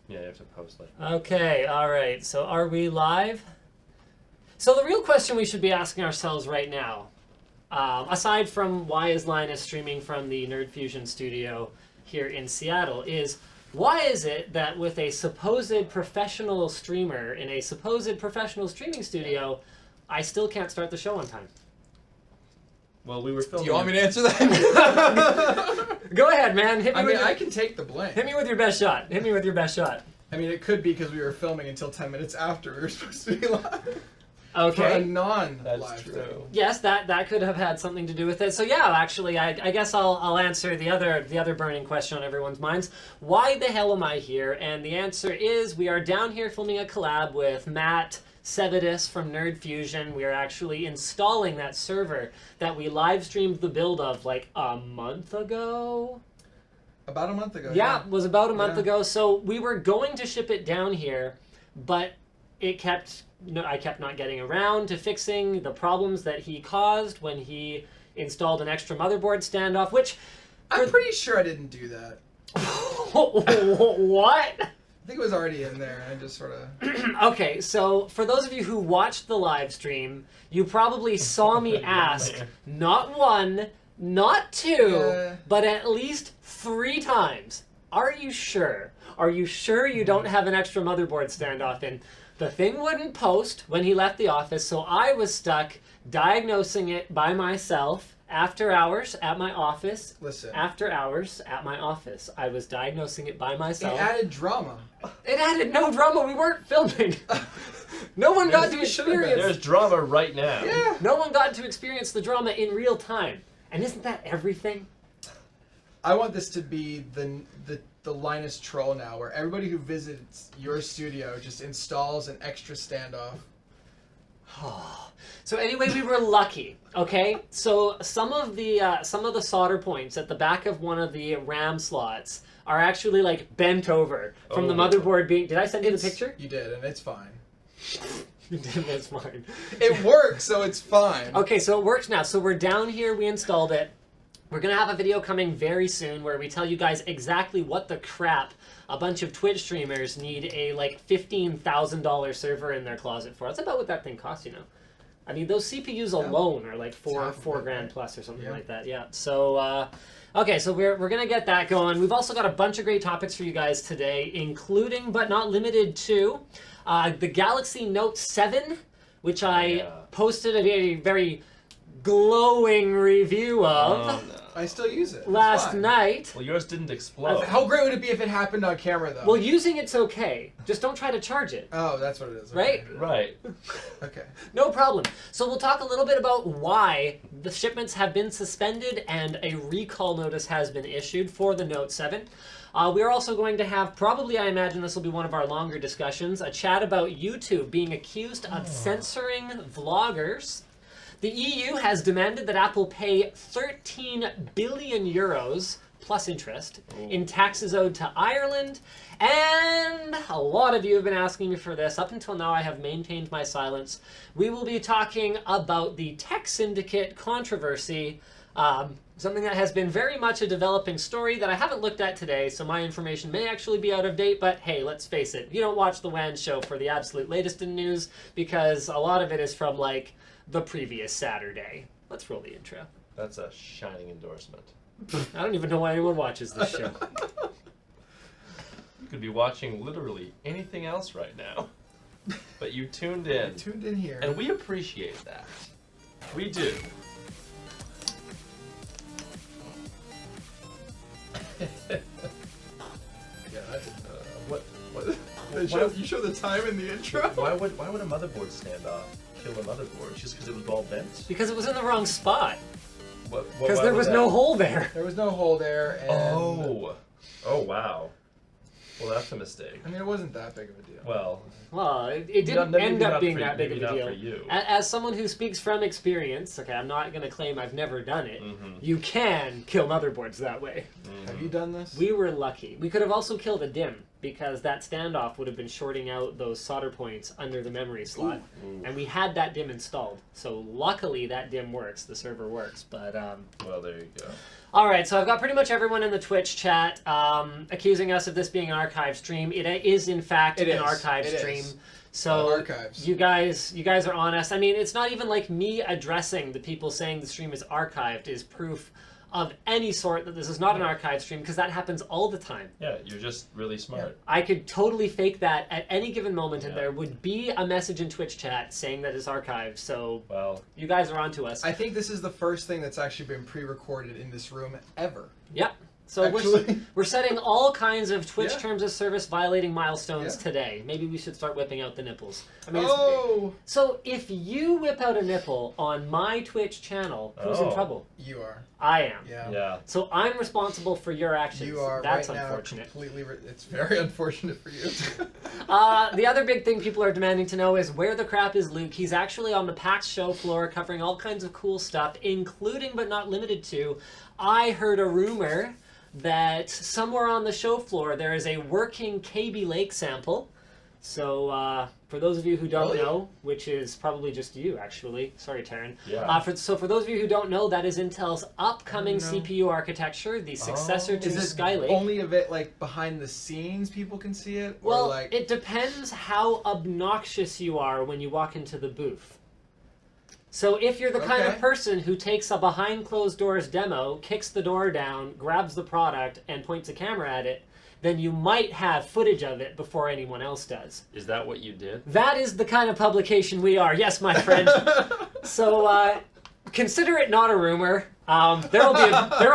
Yeah, you have to post it. Okay, all right. So are we live? So the real question we should be asking ourselves right now, aside from why is Linus streaming from the Nerd Fusion studio here in Seattle, is why is it that with a supposed professional streamer in a supposed professional streaming studio, I still can't start the show on time? Well, we were filming. Do you want me to answer that? Go ahead, man. Hit me with I can take the blame. Hit me with your best shot. Hit me with your best shot. I mean, it could be because we were filming until 10 minutes after we were supposed to be live. Okay. For a non-live That's true. thing. Yes, that could have had something to do with it. So yeah, actually, I guess I'll answer the other burning question on everyone's minds. Why the hell am I here? And the answer is we are down here filming a collab with Matt Sevidus from Nerd Fusion. We are actually installing that server that we live streamed the build of like a month ago. About a month ago. Yeah, it was about a month Yeah. ago. So we were going to ship it down here, but I kept not getting around to fixing the problems that he caused when he installed an extra motherboard standoff, which... I'm pretty sure I didn't do that. What? I think it was already in there. I just sort of... Okay, so for those of you who watched the live stream, you probably saw me ask not one, not two, but at least 3 times. Are you sure? Are you sure you don't have an extra motherboard standoff in? The thing wouldn't post when he left the office, so I was stuck diagnosing it by myself after hours at my office. Listen. After hours at my office. I was diagnosing it by myself. It added drama. It added no drama. We weren't filming. No one got to experience. There's drama right now. Yeah. No one got to experience the drama in real time. And isn't that everything? I want this to be the Linus troll now, where everybody who visits your studio just installs an extra standoff. So anyway, we were lucky. Okay, so some of the solder points at the back of one of the RAM slots are actually like bent over from the motherboard being. Did I send you the picture? You did, and it's fine. You did. It's fine. It works, so it's fine. Okay, so it works now. So we're down here. We installed it. We're going to have a video coming very soon where we tell you guys exactly what the crap a bunch of Twitch streamers need a like $15,000 server in their closet for. That's about what that thing costs, you know. I mean, those CPUs alone are like four grand plus or something like that. Yeah. So, okay, so we're going to get that going. We've also got a bunch of great topics for you guys today, including but not limited to the Galaxy Note 7, which I posted a very glowing review of I still use it. last night. Well, yours didn't explode. How great would it be if it happened on camera, though? Well, using it's okay. Just don't try to charge it. Oh, that's what it is. Right? Okay. Right. Okay. No problem. So we'll talk a little bit about why the shipments have been suspended and a recall notice has been issued for the Note 7. We're also going to have, probably I imagine this will be one of our longer discussions, a chat about YouTube being accused of censoring vloggers. The EU has demanded that Apple pay 13 billion euros plus interest in taxes owed to Ireland. And a lot of you have been asking me for this. Up until now, I have maintained my silence. We will be talking about the Tek Syndicate controversy, something that has been very much a developing story that I haven't looked at today, so my information may actually be out of date, but hey, let's face it, you don't watch the WAN show for the absolute latest in news, because a lot of it is from, like, the previous Saturday. Let's roll the intro. That's a shining endorsement. I don't even know why anyone watches this show. You could be watching literally anything else right now. But you tuned in. Tuned in here. And we appreciate that. We do. Yeah, you show the time in the intro? Why would a motherboard standoff kill a motherboard? Just because it was all bent? Because it was in the wrong spot. Because Why there was no hole there. There was no hole there, and... Oh, wow. Well, that's a mistake. I mean, it wasn't that big of a deal. Well, It didn't end up being for, that big of a not deal. For you. As someone who speaks from experience, okay, I'm not going to claim I've never done it. You can kill motherboards that way. Have you done this? We were lucky. We could have also killed a DIMM. because that standoff would have been shorting out those solder points under the memory slot. Ooh. And we had that DIMM installed. So luckily that DIMM works, the server works. But Well, there you go. all right, so I've got pretty much everyone in the Twitch chat accusing us of this being an archive stream. It is in fact an archive stream. So Archives. you guys are honest. I mean, it's not even like me addressing the people saying the stream is archived is proof of any sort that this is not an archive stream, because that happens all the time. Yeah, you're just really smart. I could totally fake that at any given moment, and Yeah. there would be a message in Twitch chat saying that it's archived. So Well, you guys are onto us. I think this is the first thing that's actually been pre-recorded in this room ever. Yep. So Actually. we're setting all kinds of Twitch Yeah. terms of service violating milestones Yeah. today. Maybe we should start whipping out the nipples. I mean, Oh, so if you whip out a nipple on my Twitch channel, who's in Oh. trouble? you are. I am. Yeah. yeah. So I'm responsible for your actions. You are That's right now unfortunate. completely. It's very unfortunate for you. The other big thing people are demanding to know is where the crap is Luke. He's actually on the PAX show floor covering all kinds of cool stuff, including but not limited to, I heard a rumor that somewhere on the show floor there is a working KB Lake sample. So for those of you who don't Really? know, which is probably just you actually, sorry Taryn. Yeah. For those of you who don't know, that is Intel's upcoming I don't know. CPU architecture, the successor to Is it Skylake. only of it like behind the scenes people can see it? Or Well, like it depends how obnoxious you are when you walk into the booth. So if you're the kind of Okay. person who takes a behind closed doors demo, kicks the door down, grabs the product, and points a camera at it, then you might have footage of it before anyone else does. Is that what you did? That is the kind of publication we are. Yes, my friend. So consider it not a rumor. There'll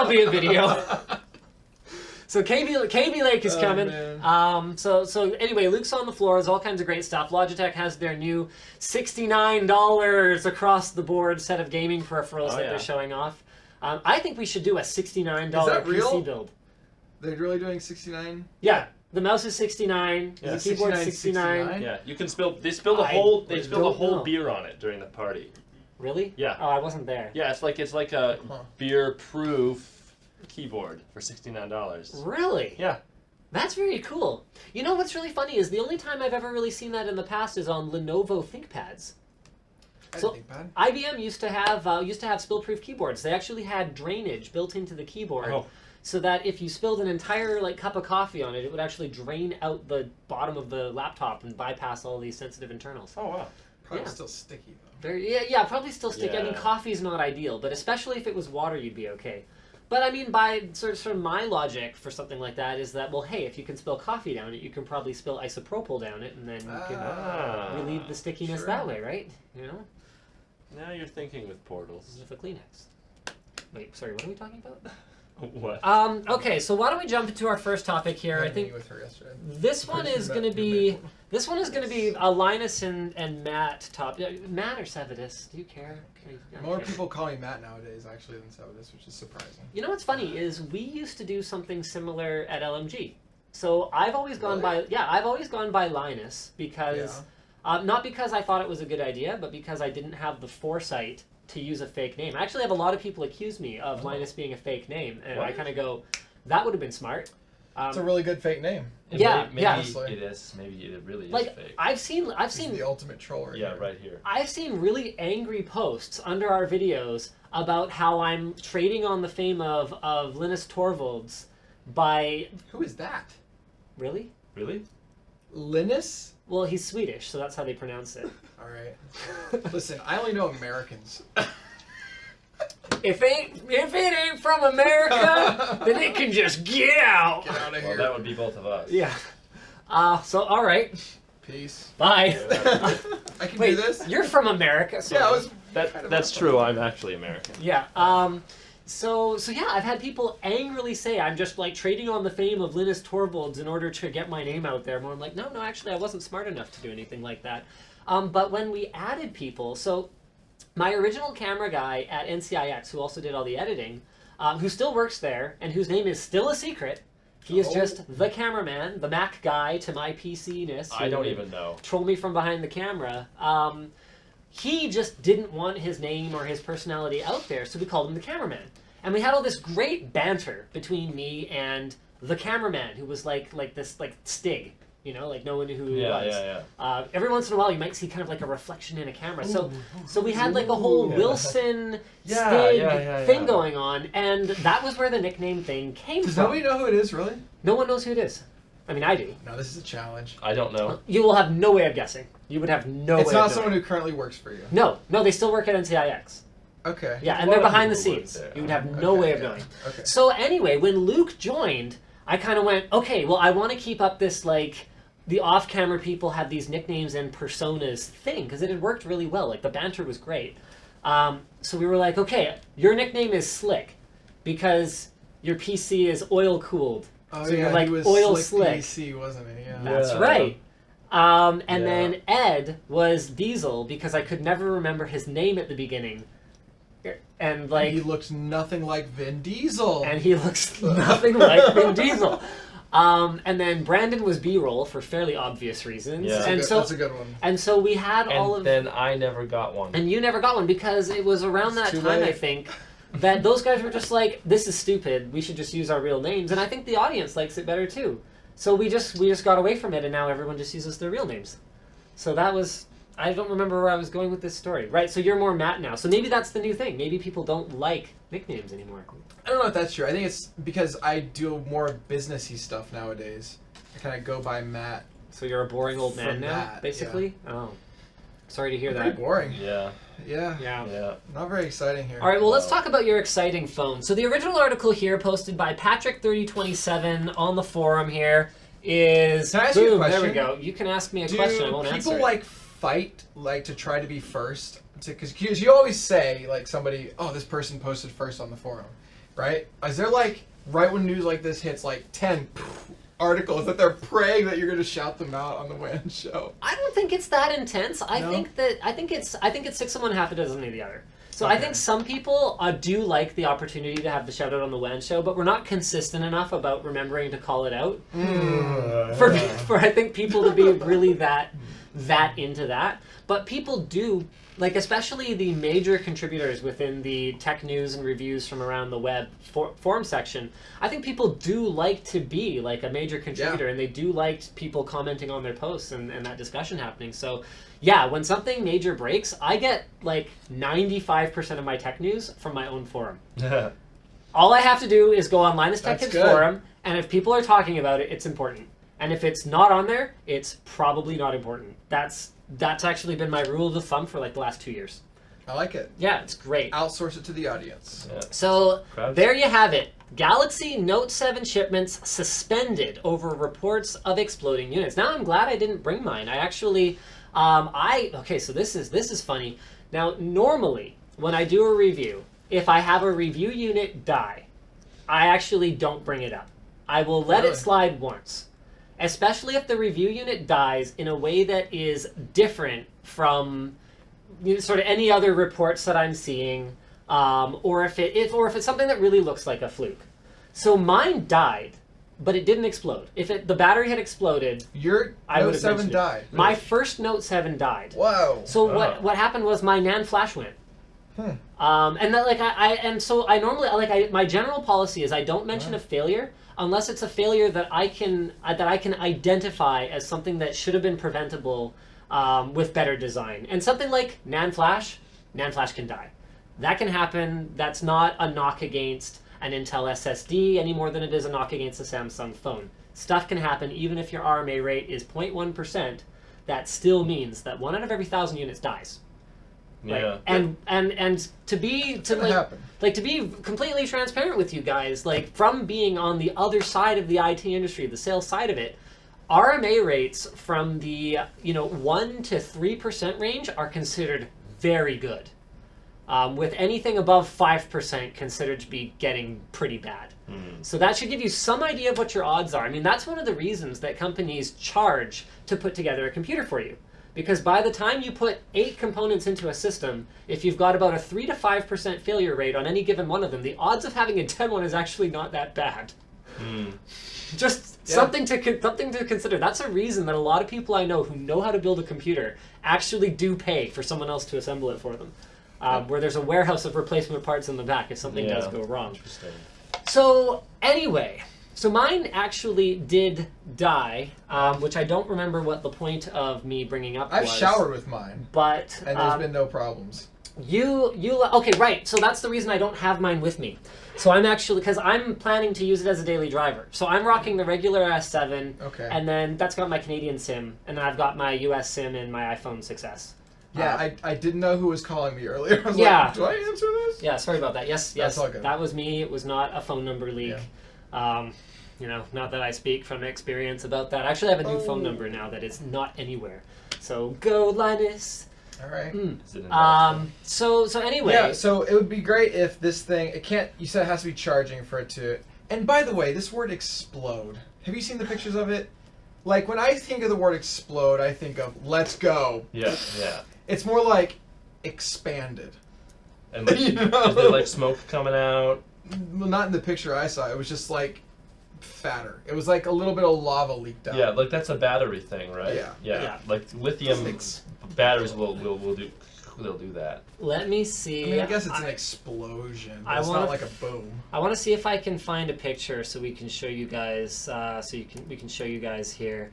be a video. So KB Lake is Oh, coming. man. So anyway, Luke's on the floor. There's all kinds of great stuff. Logitech has their new $69 across the board set of gaming peripherals Oh, that yeah. they're showing off. I think we should do a $69 Is that PC real? build. They're really doing 69. Yeah, the mouse is 69. Yeah. The keyboard 69, 69. Yeah, you can spill. They spilled a I whole. They spilled a don't whole know. beer on it during the party. Really? Yeah. Oh, I wasn't there. Yeah, it's like a Huh. beer-proof keyboard for $69. Really? Yeah. That's very cool. You know what's really funny is the only time I've ever really seen that in the past is on Lenovo ThinkPads. I So- didn't think bad. IBM used to have spill-proof keyboards. They actually had drainage built into the keyboard, Oh. so that if you spilled an entire cup of coffee on it, it would actually drain out the bottom of the laptop and bypass all these sensitive internals. Oh wow. Probably Yeah. still sticky though. Yeah, probably still sticky. I mean, Yeah. coffee's not ideal, but especially if it was water, you'd be okay. But I mean, by sort of my logic for something like that is that, well, hey, if you can spill coffee down it, you can probably spill isopropyl down it, and then you can Ah. relieve the stickiness sure. that way, right? You know, Now you're thinking with portals. with a Kleenex. Wait, sorry, what are we talking about? What? Okay, so why don't we jump into our first topic here? I had a think meeting with her yesterday. this one is going to be a Linus and Matt topic. Matt or Sevidus? Do you care? I don't More care. people call me Matt nowadays actually than Sevidus, which is surprising. You know what's funny is we used to do something similar at LMG. So I've always gone Really? by Linus because not because I thought it was a good idea, but because I didn't have the foresight to use a fake name. I actually have a lot of people accuse me of Linus being a fake name, and I What? kind of go, that would have been smart. It's a really good fake name. Yeah, maybe yeah. it is. Maybe it really is Like fake. I've seen He's the ultimate troll right Yeah, here. right here. I've seen really angry posts under our videos about how I'm trading on the fame of Linus Torvalds by Who is that? really. Really? Linus? Well, he's Swedish, so that's how they pronounce it. All right. Listen, I only know Americans. If it ain't from America, then it can just get out. Get out of Well, here. that would be both of us. Yeah. So all right. Peace. Bye. I can Wait, do this. you're from America. So Yeah, I was. That's true. I'm actually American. Yeah. So yeah, I've had people angrily say I'm just like trading on the fame of Linus Torvalds in order to get my name out there more. I'm like, no, actually, I wasn't smart enough to do anything like that. But when we added people, so my original camera guy at NCIX, who also did all the editing, who still works there and whose name is still a secret. He is Oh. just the cameraman, the Mac guy to my PC-ness. I don't even know. Troll me from behind the camera. He just didn't want his name or his personality out there, so we called him the cameraman. And we had all this great banter between me and the cameraman, who was like this like Stig. You know, like no one knew who he was. Yeah. Every once in a while, you might see kind of like a reflection in a camera. So we had like a whole Wilson Stig thing going on, and that was where the nickname thing came Does from. nobody know who it is, really? No one knows who it is. I mean, I do. No, this is a challenge. I don't know. You will have no way of guessing. You would have no way of It's not knowing. someone who currently works for you. No, they still work at NCIX. Okay. Yeah, and lot they're of behind the people work scenes. there. You would have no way of yeah. knowing. Okay. So anyway, when Luke joined, I kind of went, okay, well, I want to keep up this, like, the off-camera people have these nicknames and personas thing, because it had worked really well. Like, the banter was great. So we were like, okay, your nickname is Slick, because your PC is oil-cooled. Oh, So yeah, you're like he was oil Slick slick. PC, wasn't he? Yeah. That's Yeah. right. And Yeah. then Ed was Diesel, because I could never remember his name at the beginning. And, like... He looked nothing like Vin Diesel. And he looks nothing like Vin Diesel. And then Brandon was B-roll for fairly obvious reasons. Yeah. And That's a good one. And so we had all And of... then I never got one. And you never got one, because it was around It's that too time, late. I think, that those guys were just like, this is stupid, we should just use our real names. And I think the audience likes it better too. So we just got away from it, and now everyone just uses their real names. So that was... I don't remember where I was going with this story. Right, so you're more Matt now. So maybe that's the new thing. Maybe people don't like nicknames anymore. I don't know if that's true. I think it's because I do more businessy stuff nowadays. I kind of go by Matt. So you're a boring old man From now, that, basically? Oh. Sorry to hear Pretty that. boring. Yeah. Yeah. Yeah. Not very exciting here. All right, well, let's Wow. talk about your exciting phone. So the original article here, posted by Patrick3027 on the forum here, is... Can I ask you a boom, there question? we go. You can ask me a Do question, I won't people answer it. like fight, like to try to be first? Because you always say, like, somebody, oh, this person posted first on the forum, right? Is there, like, right when news like this hits, like, 10 articles that they're praying that you're going to shout them out on the WAN show? I don't think it's that intense. I No? think it's 6 of one, half a dozen of the other. So I Okay. think some people do like the opportunity to have the shout out on the WAN show, but we're not consistent enough about remembering to call it out for I think people to be really that into that. But people do, like, especially the major contributors within the tech news and reviews from around the web forum section, I think people do like to be like a major contributor, and they do like people commenting on their posts and that discussion happening. So yeah, when something major breaks, I get like 95% of my tech news from my own forum. All I have to do is go on Linus Tech That's Tips good. forum, and if people are talking about it, it's important. And if it's not on there, it's probably not important. That's actually been my rule of the thumb for like the last 2 years. I like it. Yeah, it's great. Outsource it to the audience. Yeah. So Crowds. there you have it. Galaxy Note 7 shipments suspended over reports of exploding units. Now I'm glad I didn't bring mine. I actually, okay, so this is funny. Now normally when I do a review, if I have a review unit die, I actually don't bring it up. I will let Really? it slide once. Especially if the review unit dies in a way that is different from sort of any other reports that I'm seeing, or if it's something that really looks like a fluke. So mine died, but it didn't explode. If the battery had exploded, Your I Note would have 7 mentioned it. died. My first Note 7 died. Whoa. So Wow. what happened was my NAND flash went. And that, like, I normally, like, my general policy is I don't mention a failure unless it's a failure that I can identify as something that should have been preventable with better design. And something like NAND flash can die. That can happen. That's not a knock against an Intel SSD any more than it is a knock against a Samsung phone. Stuff can happen even if your RMA rate is 0.1%. That still means that 1 out of every 1,000 units dies. Yeah. Like, and to be happen. to be completely transparent with you guys, like, from being on the other side of the IT industry, the sales side of it, RMA rates from the 1 to 3% range are considered very good. With anything above 5% considered to be getting pretty bad. So that should give you some idea of what your odds are. I mean, that's one of the reasons that companies charge to put together a computer for you. Because by the time you put 8 components into a system, if you've got about a 3 to 5% failure rate on any given one of them, the odds of having a dead one is actually not that bad. Just something to consider. That's a reason that a lot of people I know who know how to build a computer actually do pay for someone else to assemble it for them. Where there's a warehouse of replacement parts in the back if something does go wrong. Interesting. So anyway, So mine actually did die, which I don't remember what the point of me bringing up I've was. showered with mine, But and there's been no problems. okay, right. So that's the reason I don't have mine with me. So I'm actually, because I'm planning to use it as a daily driver. So I'm rocking the regular S7, Okay. and then that's got my Canadian SIM, and then I've got my US SIM and my iPhone 6S. Yeah, I didn't know who was calling me earlier. I was Yeah. like, do I answer this? Yeah, sorry about that. Yes, That's all good. that was me. It was not a phone number leak. Not that I speak from experience about that. I actually have a new phone number now that is not anywhere. So go, Linus. All right. Is it in So anyway. Yeah, so it would be great if this thing, you said it has to be charging for it to, and by the way, this word explode, have you seen the pictures of it? Like, when I think of the word explode, I think of let's go. Yeah. It's more like expanded. And like, You know? is there like smoke coming out? Well, not in the picture I saw. It was just like fatter. It was like a little bit of lava leaked out. Yeah, like that's a battery thing, right? Yeah. Yeah. Like lithium batteries will do. They'll do that. Let me see. I mean, I guess it's an explosion. But it's not like a boom. I want to see if I can find a picture so we can show you guys. We can show you guys here.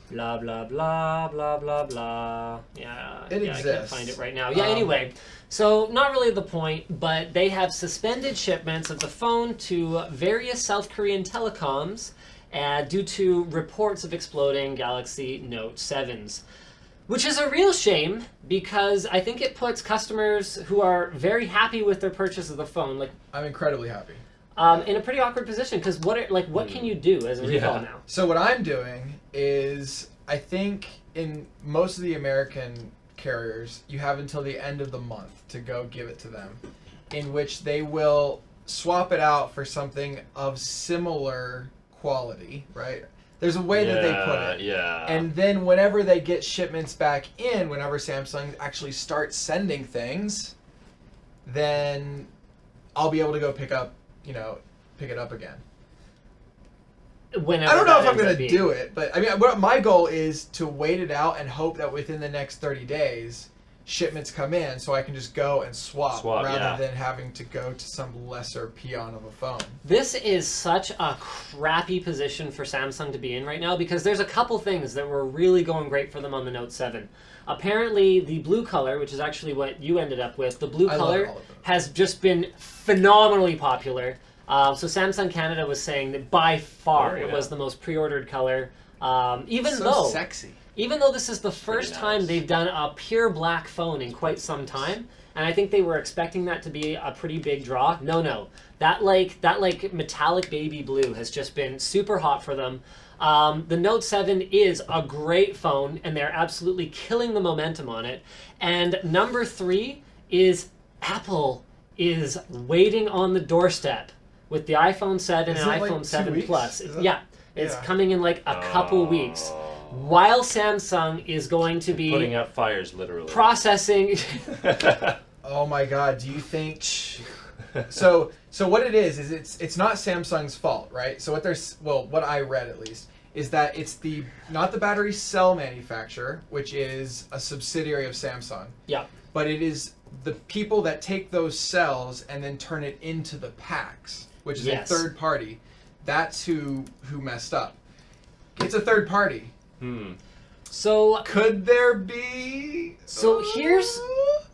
Blah blah blah blah blah blah. Yeah, It I can't exists. find it right now. Yeah. Anyway, so not really the point, but they have suspended shipments of the phone to various South Korean telecoms due to reports of exploding Galaxy Note 7s. Which is a real shame because I think it puts customers who are very happy with their purchase of the phone, I'm incredibly happy. in a pretty awkward position. Because what can you do as a recall now? So what I'm doing is, I think in most of the American carriers, you have until the end of the month to go give it to them, in which they will swap it out for something of similar quality, right? There's a way that they put it. Yeah. And then whenever they get shipments back in, whenever Samsung actually starts sending things, then I'll be able to go pick it up again. Whenever I don't know if that I'm ends going up to being. do it, but I mean, my goal is to wait it out and hope that within the next 30 days, shipments come in so I can just go and swap rather than having to go to some lesser peon of a phone. This is such a crappy position for Samsung to be in right now because there's a couple things that were really going great for them on the Note 7. Apparently, the blue color, which is actually what you ended up with, the blue I love color all of them. has just been phenomenally popular. So Samsung Canada was saying that by far it was the most pre-ordered color, even Sexy. though this is the first time nice. they've done a pure black phone in quite some time, and I think they were expecting that to be a pretty big draw. No, that metallic baby blue has just been super hot for them. The Note 7 is a great phone, and they're absolutely killing the momentum on it. And number 3 is Apple is waiting on the doorstep with the iPhone 7 Is and it like iPhone 2 7 weeks? Plus. Is it- It's Yeah. coming in like a couple weeks. While Samsung is going to be Putting out fires, literally. processing. Oh my God! Do you think? So what it is it's not Samsung's fault, right? So what I read at least is that it's not the battery cell manufacturer, which is a subsidiary of Samsung, Yeah. but it is the people that take those cells and then turn it into the packs, which is Yes. a third party. That's who messed up. It's a third party. So Could there be?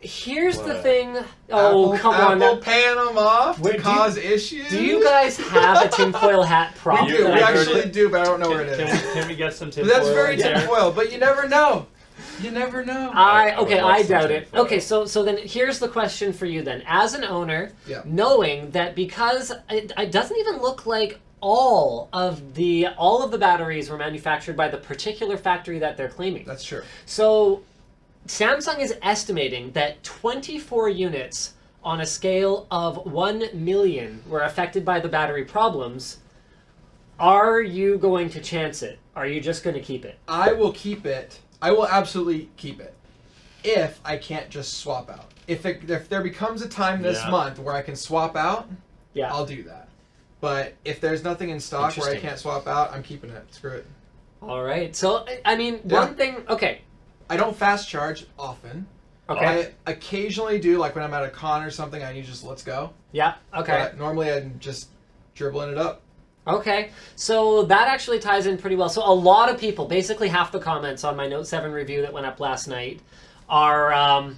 here's the What? thing. Oh, come on. Apple paying them off Wait, to cause issues. Do you guys have a tinfoil hat prop? We do. that We I heard actually it? do, but I don't know where it is. Can we get some But tinfoil? that's very in there? tinfoil. But you never know. You never know. I would love I some doubt it. tinfoil. Okay, so then here's the question for you then. As an owner, Yeah. knowing that because it doesn't even look like all of the batteries were manufactured by the particular factory that they're claiming. That's true. So Samsung is estimating that 24 units on a scale of 1 million were affected by the battery problems. Are you going to chance it? Are you just going to keep it? I will keep it. I will absolutely keep it. If I can't just swap out. If there becomes a time this Yeah. month where I can swap out, Yeah. I'll do that. But if there's nothing in stock where I Interesting. can't swap out, I'm keeping it. Screw it. All right. So, I mean, Yeah. one thing... Okay. I don't fast charge often. Okay. I occasionally do, like when I'm at a con or something, I need just let's go. Yeah. Okay. But normally I'm just dribbling it up. Okay, so that actually ties in pretty well. So a lot of people, basically half the comments on my Note 7 review that went up last night are,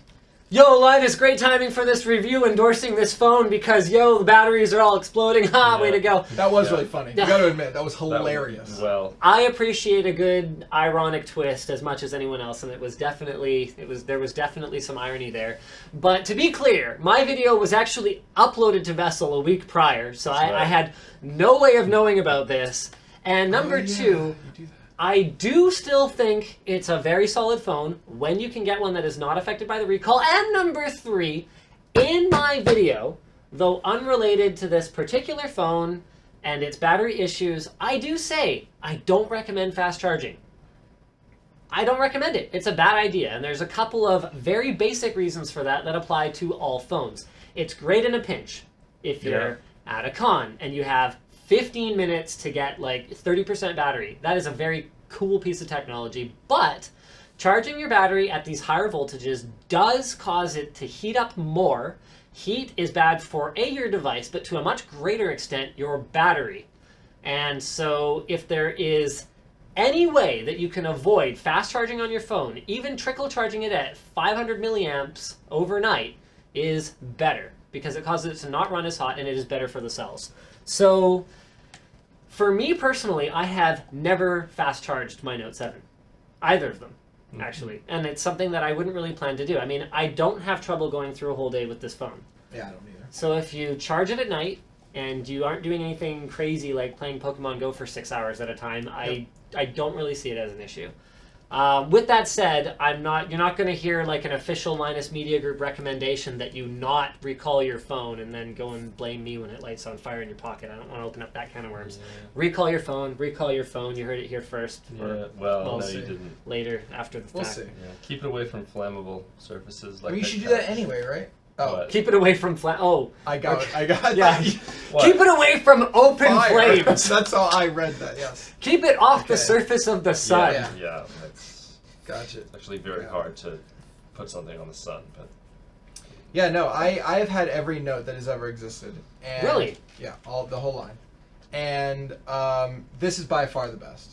yo, Linus, great timing for this review, endorsing this phone because, yo, the batteries are all exploding. Ha, way to go. That was really funny. Yeah. You got to admit, that was hilarious. Well, I appreciate a good ironic twist as much as anyone else, and there was definitely some irony there. But to be clear, my video was actually uploaded to Vessel a week prior, so I had no way of knowing about this. And number two, you do that. I do still think it's a very solid phone when you can get one that is not affected by the recall. And number three, in my video, though unrelated to this particular phone and its battery issues, I do say I don't recommend fast charging. I don't recommend it. It's a bad idea, and there's a couple of very basic reasons for that that apply to all phones. It's great in a pinch if you're at a con and you have 15 minutes to get like 30% battery. That is a very cool piece of technology, but charging your battery at these higher voltages does cause it to heat up more. Heat is bad for your device, but to a much greater extent, your battery. And so if there is any way that you can avoid fast charging on your phone, even trickle charging it at 500 milliamps overnight is better because it causes it to not run as hot and it is better for the cells. So for me personally, I have never fast charged my Note 7. Either of them, actually. And it's something that I wouldn't really plan to do. I mean, I don't have trouble going through a whole day with this phone. Yeah, I don't either. So if you charge it at night and you aren't doing anything crazy like playing Pokemon Go for 6 hours at a time, I don't really see it as an issue. With that said, you're not going to hear like an official Linus Media Group recommendation that you not recall your phone and then go and blame me when it lights on fire in your pocket. I don't want to open up that can of worms. Yeah. Recall your phone. You heard it here first. yeah, well, no, see. you didn't. Later, after the We'll fact. see. Yeah. Keep it away from flammable surfaces. Like I mean, you should do that anyway, right? Oh, What? Keep it away from I got it. I got Yeah. What? Keep it away from open fire. flames. That's how I read that, yes. Keep it off the Okay. surface of the sun. Yeah. Yeah, that's Gotcha. actually very Yeah. hard to put something on the sun, but Yeah, no, I have had every Note that has ever existed. And Really? Yeah, the whole line. And this is by far the best.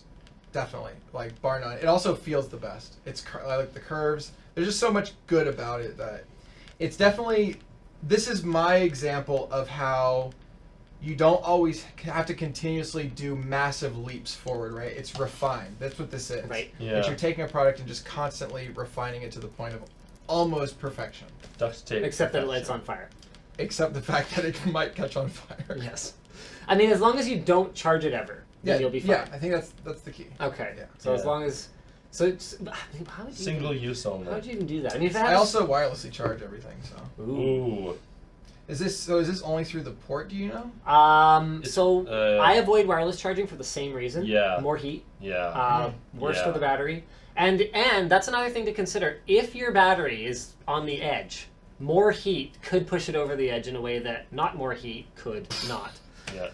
Definitely. Like, bar none. It also feels the best. I like the curves. There's just so much good about it that it's definitely... This is my example of how you don't always have to continuously do massive leaps forward, right? It's refined. That's what this is. Right. yeah. That you're taking a product and just constantly refining it to the point of almost perfection. Duct tape. Except that it lights on fire. Except the fact that it might catch on fire. Yes. I mean, as long as you don't charge it ever, then you'll be fine. Yeah, I think that's the key. Okay. Yeah. So as Yeah. long as... So it's... I mean, how would you... Single use only. How would you even do that? I mean, if it I has... also wirelessly charge everything, so. Ooh. Ooh. Is this only through the port, do you know? So I avoid wireless charging for the same reason. Yeah. More heat. Yeah. Worse for Yeah. the battery. And that's another thing to consider. If your battery is on the edge, more heat could push it over the edge in a way that not more heat could not. Yeah.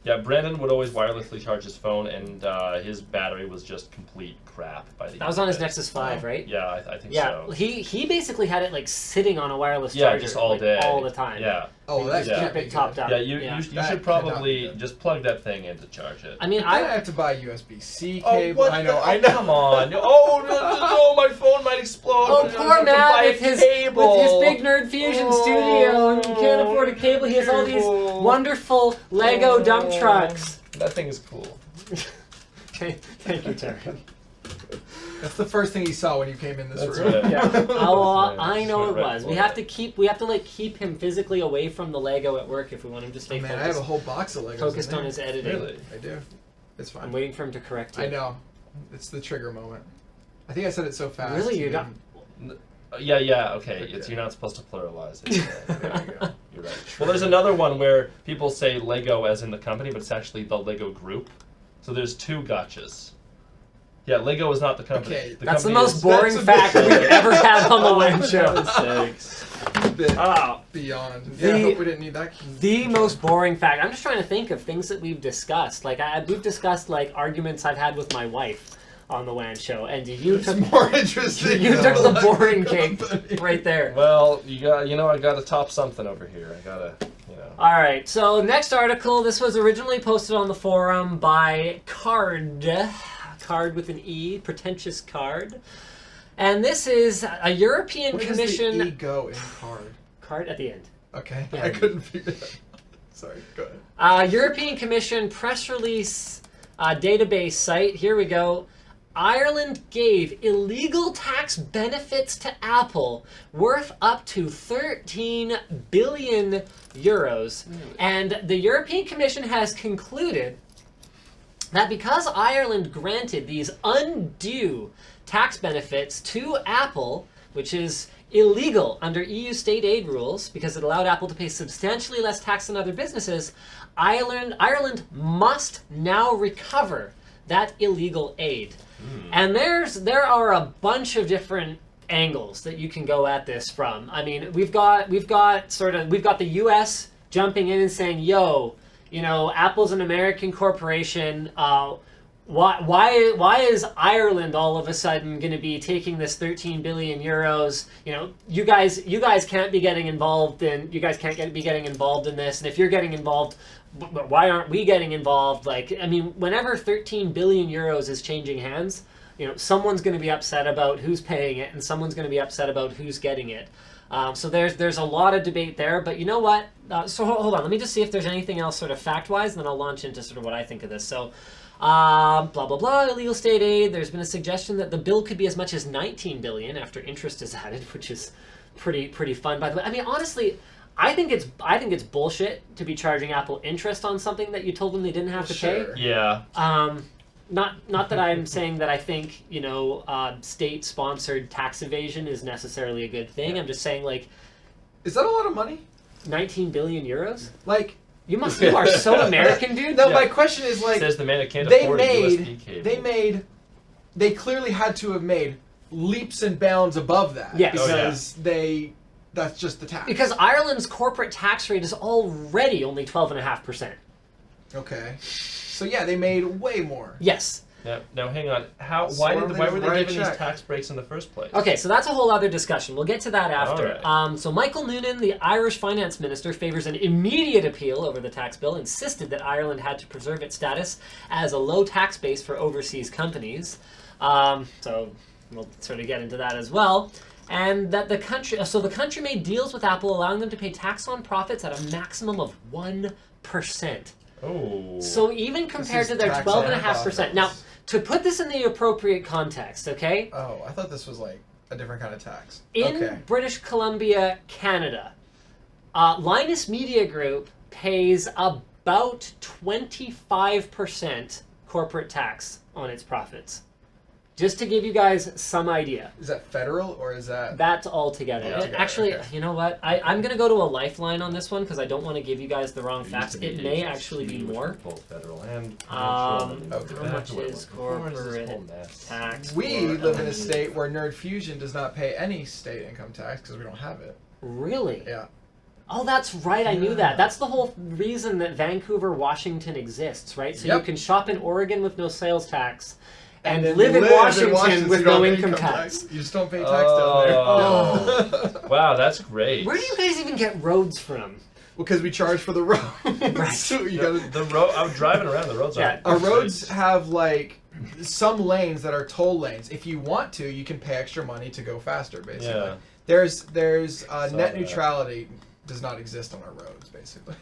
Yeah, Brandon would always wirelessly charge his phone, and his battery was just complete crap by the That was end on of his it. Nexus 5, right? Yeah, I think Yeah, so. he basically had it like sitting on a wireless Yeah, charger just all like, day. all the time. Yeah. Oh, You that just can't keep be it topped good. up. Yeah, you That should cannot be probably good. just plug that thing in to charge it. I mean, I I have to buy a USB-C Oh, cable. what I know. Come on. Oh, no, my phone might explode. Oh, I'm gonna poor have to buy Matt a with his cable. big Nerd Fusion studio and he can't afford a cable. He has all these Cable. wonderful Lego dump trucks. That thing is cool. Okay, thank you, Terry. That's the first thing he saw when you came in this That's room. right. Yeah. Oh, Yeah, I know it right was. for We it. have to keep him physically away from the Lego at work if we want him to stay Man, I have a focused, whole box of Legos. focused in on there. his editing. Really? I do. It's fine. I'm waiting for him to correct you. I know. It's the trigger moment. I think I said it so fast. Really? You got- Yeah, okay. Okay. You're not supposed to pluralize it. There you go. You're right. Well, there's another one where people say Lego as in the company, but it's actually the Lego group. So there's two gotchas. Yeah, Lego is not the company. Okay, That's the company most is- boring that's a fact bit- we've ever had on the WAN show. Sakes. A bit Oh, beyond. Yeah, I The- hope we didn't need that. the most boring fact. I'm just trying to think of things that we've discussed. Like we've discussed like arguments I've had with my wife on the WAN show, and you It's took more interesting. you than took the Lego boring cake company. right there. Well, I gotta top something over here. I gotta, All right, so next article. This was originally posted on the forum by Card with an E, pretentious Card. And this is a European Where Commission... does the E go in card? Card at the end. Okay, Yeah. I couldn't figure it out. Sorry, go ahead. European Commission press release database site. Here we go. Ireland gave illegal tax benefits to Apple worth up to 13 billion euros. And the European Commission has concluded that because Ireland granted these undue tax benefits to Apple, which is illegal under EU state aid rules because it allowed Apple to pay substantially less tax than other businesses, Ireland must now recover that illegal aid. And there are a bunch of different angles that you can go at this from. I mean, we've got the US jumping in and saying, "Yo, Apple's an American corporation. Why is Ireland all of a sudden going to be taking this 13 billion euros? You guys can't be getting involved in. You guys can't be getting involved in this. And if you're getting involved, why aren't we getting involved? Whenever 13 billion euros is changing hands, someone's going to be upset about who's paying it, and someone's going to be upset about who's getting it. So there's a lot of debate there. But you know what? So hold on. Let me just see if there's anything else sort of fact-wise, and then I'll launch into sort of what I think of this. So. Blah blah blah, illegal state aid. There's been a suggestion that the bill could be as much as 19 billion after interest is added, which is pretty fun, by the way. I mean, honestly, I think it's bullshit to be charging Apple interest on something that you told them they didn't have to pay. Yeah. Not that I'm saying that I think state-sponsored tax evasion is necessarily a good thing. I'm just saying, is that a lot of money? 19 billion euros? You You are so American, dude. No, my question is Says the man who can't afford a USB cable. They clearly had to have made leaps and bounds above that. Yes. Because that's just the tax. Because Ireland's corporate tax rate is already only 12.5%. Okay. So yeah, they made way more. Yes. Now hang on. Why were they given these tax breaks in the first place? Okay, so that's a whole other discussion. We'll get to that after. All So Michael Noonan, the Irish finance minister, favors an immediate appeal over the tax bill, insisted that Ireland had to preserve its status as a low tax base for overseas companies. So we'll sort of get into that as well. And that the country made deals with Apple, allowing them to pay tax on profits at a maximum of 1%. Oh. So even compared to their 12.5%. Now, to put this in the appropriate context, okay? Oh, I thought this was a different kind of tax. In British Columbia, Canada, Linus Media Group pays about 25% corporate tax on its profits. Just to give you guys some idea. Is that federal or is that... That's all together. Actually, you know what? I'm going to go to a lifeline on this one because I don't want to give you guys the wrong facts. It may actually be more. Both federal and how much is corporate tax? We live in a state where Nerd Fusion does not pay any state income tax because we don't have it. Really? Yeah. Oh, that's right. I knew that. That's the whole reason that Vancouver, Washington exists, right? So you can shop in Oregon with no sales tax. And live in Washington with no income tax. You just don't pay tax down there. Oh. Wow, that's great. Where do you guys even get roads from? Because we charge for the road. Right. So the road. I'm driving around. The roads are. Our roads have some lanes that are toll lanes. If you want to, you can pay extra money to go faster. Basically, Yeah. There's net neutrality does not exist on our roads. Basically.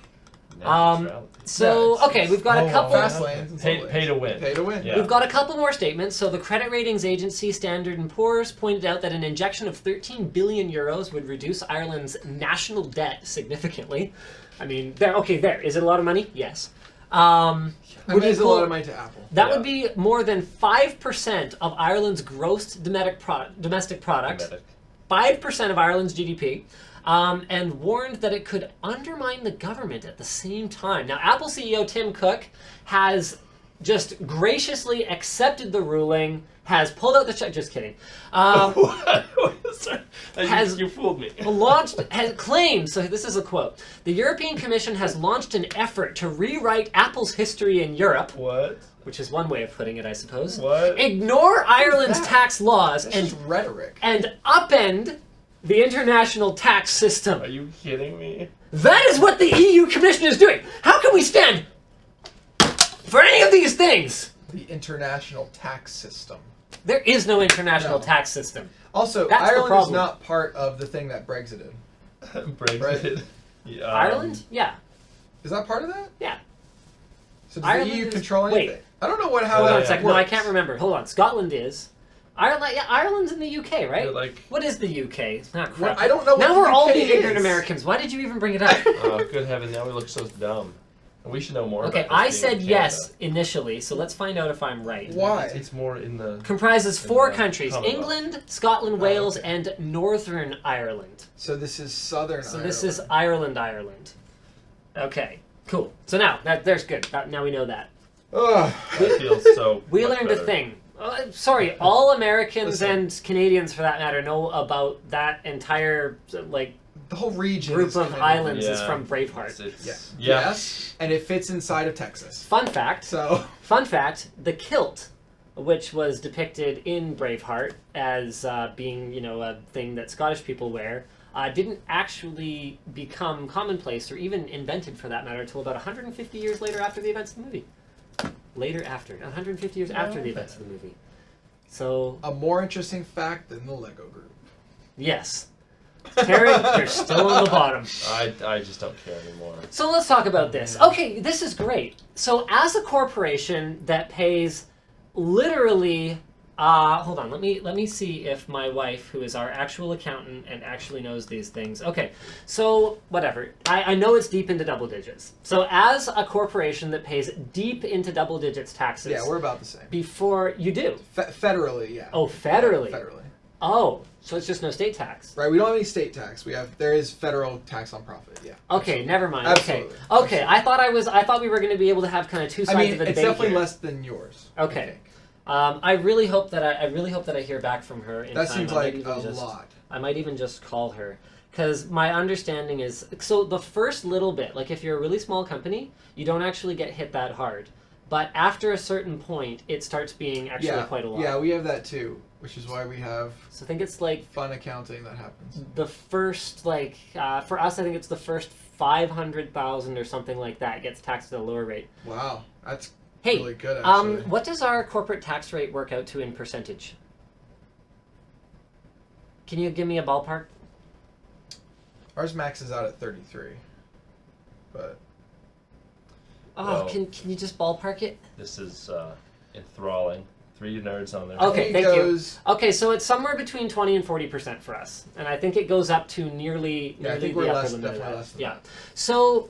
So, okay, we've got a couple... Fast lanes. Pay to win. Pay to win. Yeah. We've got a couple more statements. So the credit ratings agency Standard & Poor's pointed out that an injection of 13 billion euros would reduce Ireland's national debt significantly. I mean, there. Is it a lot of money? Yes. It is a lot of money to Apple. That would be more than 5% of Ireland's gross domestic product. 5% of Ireland's GDP. And warned that it could undermine the government at the same time. Now, Apple CEO Tim Cook has just graciously accepted the ruling, has pulled out the check. Just kidding. You fooled me. Has claimed, so this is a quote, the European Commission has launched an effort to rewrite Apple's history in Europe. What? Which is one way of putting it, I suppose. What? Ignore Ireland's tax laws and rhetoric. And upend the international tax system. Are you kidding me? That is what the EU Commission is doing. How can we stand for any of these things? The international tax system. There is no international No. tax system. Also, That's the Ireland is problem. not part of the thing that Brexit did. Brexit. Yeah, Ireland? Yeah. Is that part of that? Yeah. So does Ireland the EU is- control wait. anything? I don't know how Hold that on a second. No, I works. can't remember. Hold on. Scotland is. Ireland, yeah, Ireland's in the UK, right? You're like, What is the UK? Not crap. I don't know what Now the we're all UK being ignorant is. Americans. Why did you even bring it up? oh, good heaven, now we look so dumb. And we should know more Okay, about this I being said in Canada. yes initially, so let's find out if I'm right. Why? It's more in the... Comprises 4 Yeah, countries: Commonwealth. England, Scotland, Wales, okay. and Northern Ireland. So this is Southern So Ireland. this is Ireland. Okay, cool. So now, there's good. Now we know that. Ugh. That feels so We much learned better. a thing. Sorry, all Americans Listen. and Canadians, for that matter, know about that entire like The whole region group is of kind islands is Yeah. from Braveheart. It's- Yeah. yeah. Yes. And it fits inside of Texas. Fun fact. So Fun fact: the kilt, which was depicted in Braveheart as being, a thing that Scottish people wear, didn't actually become commonplace or even invented, for that matter, until about 150 years later after the events of the movie. 150 years after the events of the movie. So, a more interesting fact than the Lego group. yes. Terry, you're still on the bottom. I just don't care anymore. So let's talk about this. Okay, this is great. So as a corporation that pays literally, hold on, let me see if my wife, who is our actual accountant and actually knows these things. Okay, so whatever. I know it's deep into double digits. So as a corporation that pays deep into double digits taxes. Yeah, we're about the same. Before you do. Federally, yeah. Oh, federally. Federally. Oh, so it's just no state tax. Right, we don't have any state tax. There is federal tax on profit, yeah. Okay, never mind. Absolutely. Okay. I thought we were going to be able to have kind of two sides I mean, of a it's debate definitely here. less than yours. Okay. I think. I really hope that I hear back from her in That time. seems I might like even a just- lot. I might even just call her, because my understanding is, so the first little bit, like if you're a really small company, you don't actually get hit that hard, but after a certain point, it starts being actually quite a lot. Yeah, we have that too, which is why we have So I think it's like fun accounting that happens. the first, for us, I think it's the first 500,000 or something like that gets taxed at a lower rate. Wow, that's Hey, really good, actually. what does our corporate tax rate work out to in percentage? Can you give me a ballpark? Ours maxes out at 33, but Oh, Well- can you just ballpark it? This is enthralling. 3 nerds on there. Okay, it thank you. goes, Okay, so it's somewhere between 20 and 40% for us, and I think it goes up to nearly Yeah, I think the we're upper less, limit of definitely that. less than Yeah. that. So,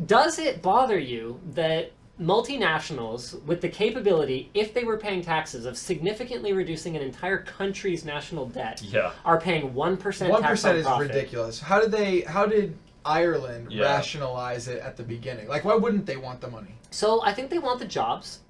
does it bother you that multinationals with the capability, if they were paying taxes, of significantly reducing an entire country's national debt, Yeah. are paying 1% tax 1% on is profit? ridiculous. How did Ireland Yeah. rationalize it at the beginning? Like, why wouldn't they want the money? So I think they want the jobs.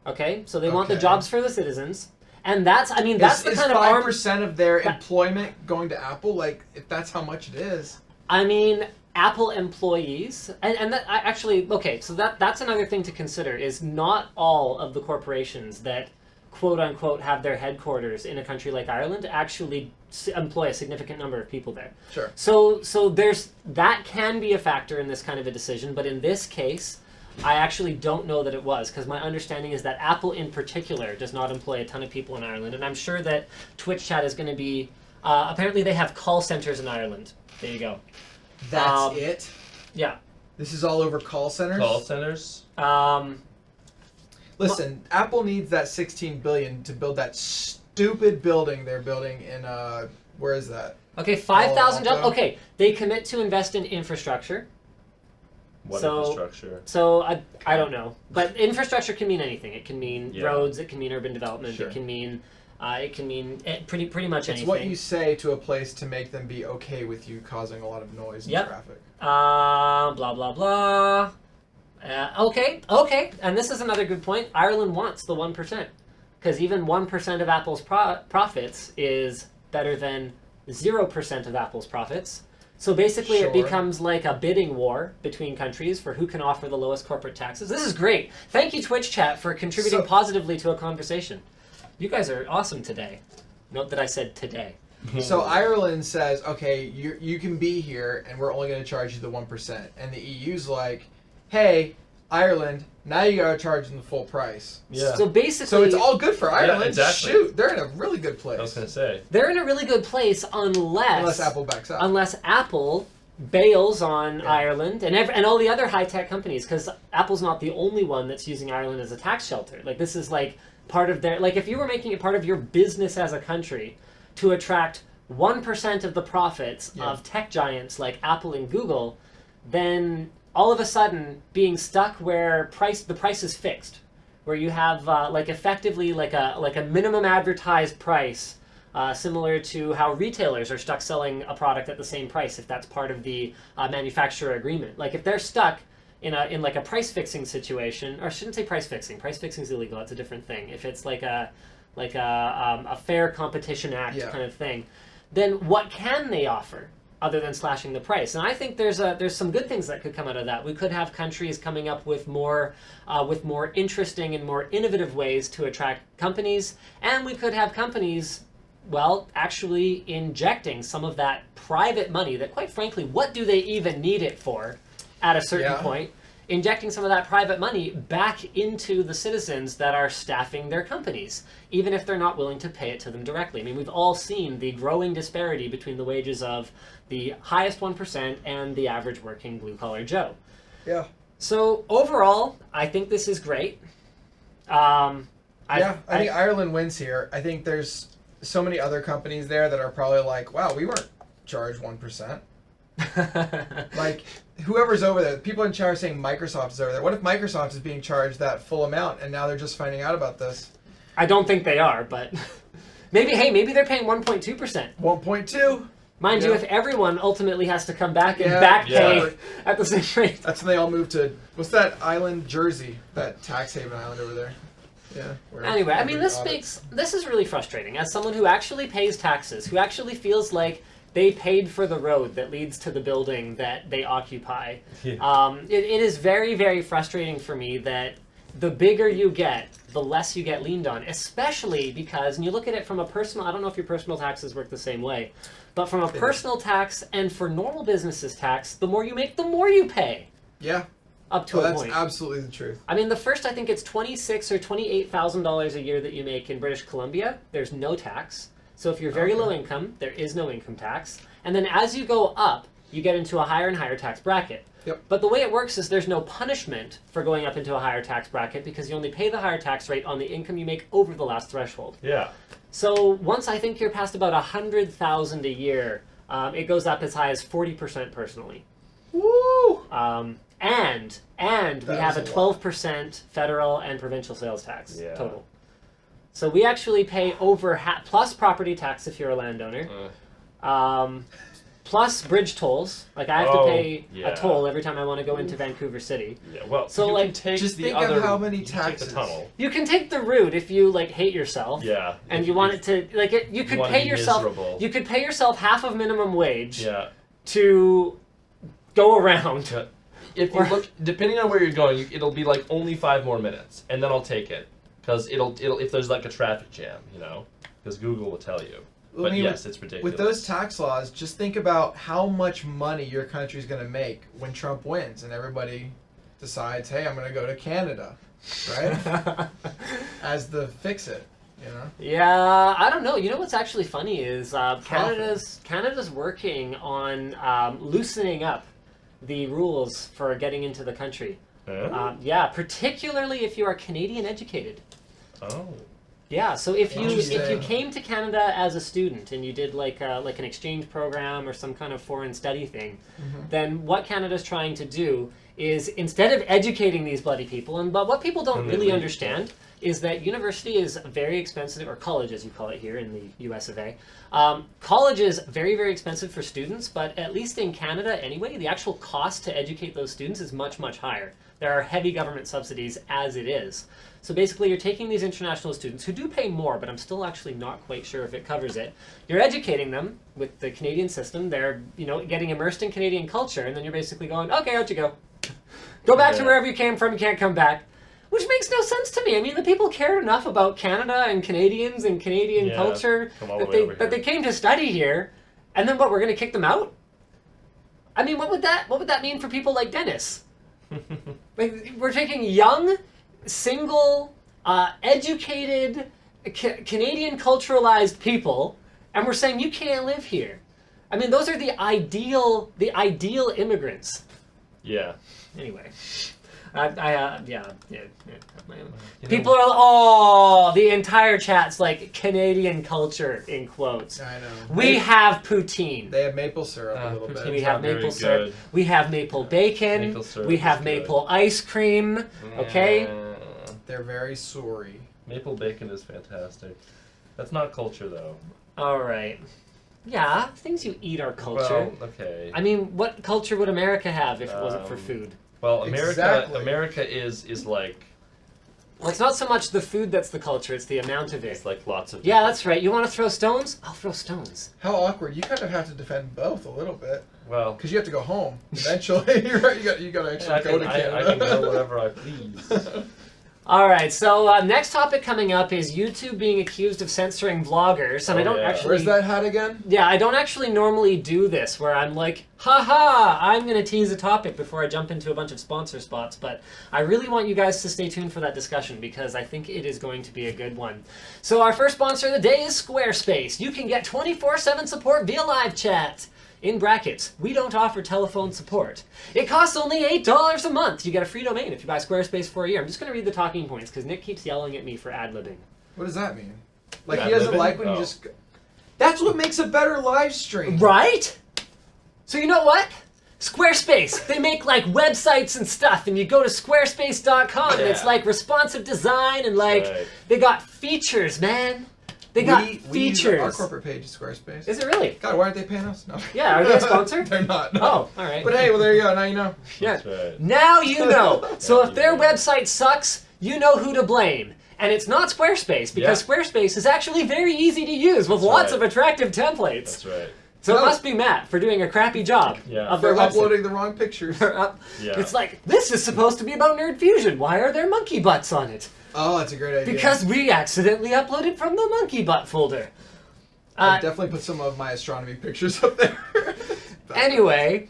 Okay, so they want the Okay. jobs for the citizens, and that's the Is kind of arm. 5% of their That- employment going to Apple? Like, if that's how much it is. I mean, Apple employees, and that actually, okay, so that's another thing to consider, is not all of the corporations that quote unquote have their headquarters in a country like Ireland actually employ a significant number of people there. Sure. So there's that can be a factor in this kind of a decision, but in this case, I actually don't know that it was, because my understanding is that Apple in particular does not employ a ton of people in Ireland, and I'm sure that Twitch chat is going to be, apparently they have call centers in Ireland. There you go. That's it? Yeah. This is all over call centers? Call centers. Listen, Apple needs that $16 billion to build that stupid building they're building in, where is that? Okay, 5,000 jobs. also- Okay, they commit to invest in infrastructure. What So- infrastructure? So I don't know, but infrastructure can mean anything. It can mean Yeah. roads. It can mean urban development. Sure. It can mean pretty much It's anything. what you say to a place to make them be okay with you causing a lot of noise and Yep. traffic. Blah blah blah. Okay, and this is another good point. Ireland wants the 1%, because even 1% of Apple's profits is better than 0% of Apple's profits. So basically, Sure. it becomes like a bidding war between countries for who can offer the lowest corporate taxes. This is great. Thank you, Twitch chat, for contributing So- positively to a conversation. You guys are awesome today. Note that I said today. So Ireland says, okay, you can be here, and we're only going to charge you the 1%. And the EU's like, hey, Ireland, now you got to charge them the full price. Yeah. So basically, So it's all good for Ireland. Yeah, exactly. Shoot, they're in a really good place. I was gonna say. they're in a really good place unless Apple backs out. Unless Apple bails on Yeah. Ireland and all the other high-tech companies, because Apple's not the only one that's using Ireland as a tax shelter. Like, this is like part of their, like, if you were making it part of your business as a country to attract 1% of the profits Yeah. of tech giants like Apple and Google, then all of a sudden being stuck where the price is fixed, where you have like effectively like a minimum advertised price, similar to how retailers are stuck selling a product at the same price if that's part of the manufacturer agreement. Like, if they're stuck in like a price fixing situation, or I shouldn't say price fixing. Price fixing is illegal. That's a different thing. If it's like a Fair Competition Act kind of thing, then what can they offer other than slashing the price? And I think there's some good things that could come out of that. We could have countries coming up with more interesting and more innovative ways to attract companies, and we could have companies, well, actually injecting some of that private money that, quite frankly, what do they even need it for at a certain point? Injecting some of that private money back into the citizens that are staffing their companies, even if they're not willing to pay it to them directly. I mean, we've all seen the growing disparity between the wages of the highest 1% and the average working blue-collar Joe. Yeah. So overall, I think this is great. I think Ireland wins here. I think there's so many other companies there that are probably like, wow, we weren't charged 1%. Like, whoever's over there, people in chat are saying Microsoft is over there. What if Microsoft is being charged that full amount and now they're just finding out about this? I don't think they are, but maybe they're paying 1.2%. 1.2. Mind you, if everyone ultimately has to come back and back pay at the same rate. That's when they all move to, what's that island? Jersey, that tax haven island over there. Yeah. Anyway, I mean, this is really frustrating. As someone who actually pays taxes, who actually feels like they paid for the road that leads to the building that they occupy. Yeah. It is very, very frustrating for me that the bigger you get, the less you get leaned on, especially because, and you look at it from a personal, I don't know if your personal taxes work the same way, but from a personal tax and for normal businesses tax, the more you make, the more you pay. Yeah. Up to a point. That's absolutely the truth. I mean, the first, I think it's $26,000 or $28,000 a year that you make in British Columbia. There's no tax. So if you're very low income, there is no income tax. And then as you go up, you get into a higher and higher tax bracket. Yep. But the way it works is there's no punishment for going up into a higher tax bracket because you only pay the higher tax rate on the income you make over the last threshold. Yeah. So once I think you're past about $100,000 a year, it goes up as high as 40% personally. Woo! And we have a 12% federal and provincial sales tax total. So we actually pay over plus property tax if you're a landowner, plus bridge tolls. Like, I have to pay a toll every time I want to go into Vancouver City. Yeah, well, so you like, can take just the think other, of how many you can take taxes. the tunnel. You can take the route if you like hate yourself. Yeah. And you want it to you could pay yourself. Miserable. You could pay yourself half of minimum wage. Yeah. To go around. Yeah. If you look, depending on where you're going, it'll be like only 5 more minutes, and then I'll take it. Because it'll if there's like a traffic jam, you know, because Google will tell you. But I mean, yes, it's ridiculous. With those tax laws, just think about how much money your country's going to make when Trump wins and everybody decides, hey, I'm going to go to Canada, right? As the fix-it, you know? Yeah, I don't know. You know what's actually funny is Canada's working on loosening up the rules for getting into the country. Yeah, particularly if you are Canadian educated. Oh. Yeah, so if you came to Canada as a student and you did like an exchange program or some kind of foreign study thing, then what Canada's trying to do is, instead of educating these bloody people, but what people don't really understand is that university is very expensive, or college as you call it here in the US of A. College is very, very expensive for students, but at least in Canada anyway, the actual cost to educate those students is much, much higher. There are heavy government subsidies as it is. So basically you're taking these international students who do pay more, but I'm still actually not quite sure if it covers it. You're educating them with the Canadian system. They're, getting immersed in Canadian culture, and then you're basically going, okay, out you go. Go back to wherever you came from, you can't come back. Which makes no sense to me. I mean, the people cared enough about Canada and Canadians and Canadian culture that they came to study here, and then what? We're going to kick them out? I mean, what would that mean for people like Dennis? Like, we're taking young, single, educated, Canadian culturalized people, and we're saying you can't live here. I mean, those are the ideal immigrants. Yeah. Anyway. People are the entire chat's like Canadian culture in quotes. I know. We have poutine. They have maple syrup a little bit. We have maple syrup. We have maple bacon. We have maple ice cream. Okay. They're very sorry. Maple bacon is fantastic. That's not culture though. All right. Yeah, things you eat are culture. Well, okay. I mean, what culture would America have if it wasn't for food? Well, America is like... Well, it's not so much the food that's the culture, it's the amount of it. It's like lots of... Yeah, that's right. You want to throw stones? I'll throw stones. How awkward. You kind of have to defend both a little bit. Well... Because you have to go home eventually. You're right, you got to actually go to Canada. I can go wherever I please. All right, so next topic coming up is YouTube being accused of censoring vloggers, and I don't actually... Where's that hat again? Yeah, I don't actually normally do this, where I'm like, haha, I'm going to tease a topic before I jump into a bunch of sponsor spots, but I really want you guys to stay tuned for that discussion, because I think it is going to be a good one. So our first sponsor of the day is Squarespace. You can get 24/7 support via live chat. In brackets, we don't offer telephone support. It costs only $8 a month. You get a free domain if you buy Squarespace for a year. I'm just going to read the talking points because Nick keeps yelling at me for ad-libbing. What does that mean? Like he doesn't like when you just... That's what makes a better live stream. Right? So you know what? Squarespace, they make like websites and stuff, and you go to squarespace.com and it's like responsive design and like they got features, man. They got features. Our corporate page is Squarespace. Is it really? God, why aren't they paying us? No. Yeah, are they a sponsor? They're not. No. Oh, all right. But hey, well there you go. Now you know. Yeah. That's right. Now you know. So if their website sucks, you know who to blame. And it's not Squarespace, because Squarespace is actually very easy to use with lots of attractive templates. That's right. So it must be Matt for doing a crappy job of their website. Uploading the wrong pictures. It's like, this is supposed to be about Nerd Fusion. Why are there monkey butts on it? Oh, that's a great idea. Because we accidentally uploaded from the monkey butt folder. I definitely put some of my astronomy pictures up there. Anyway,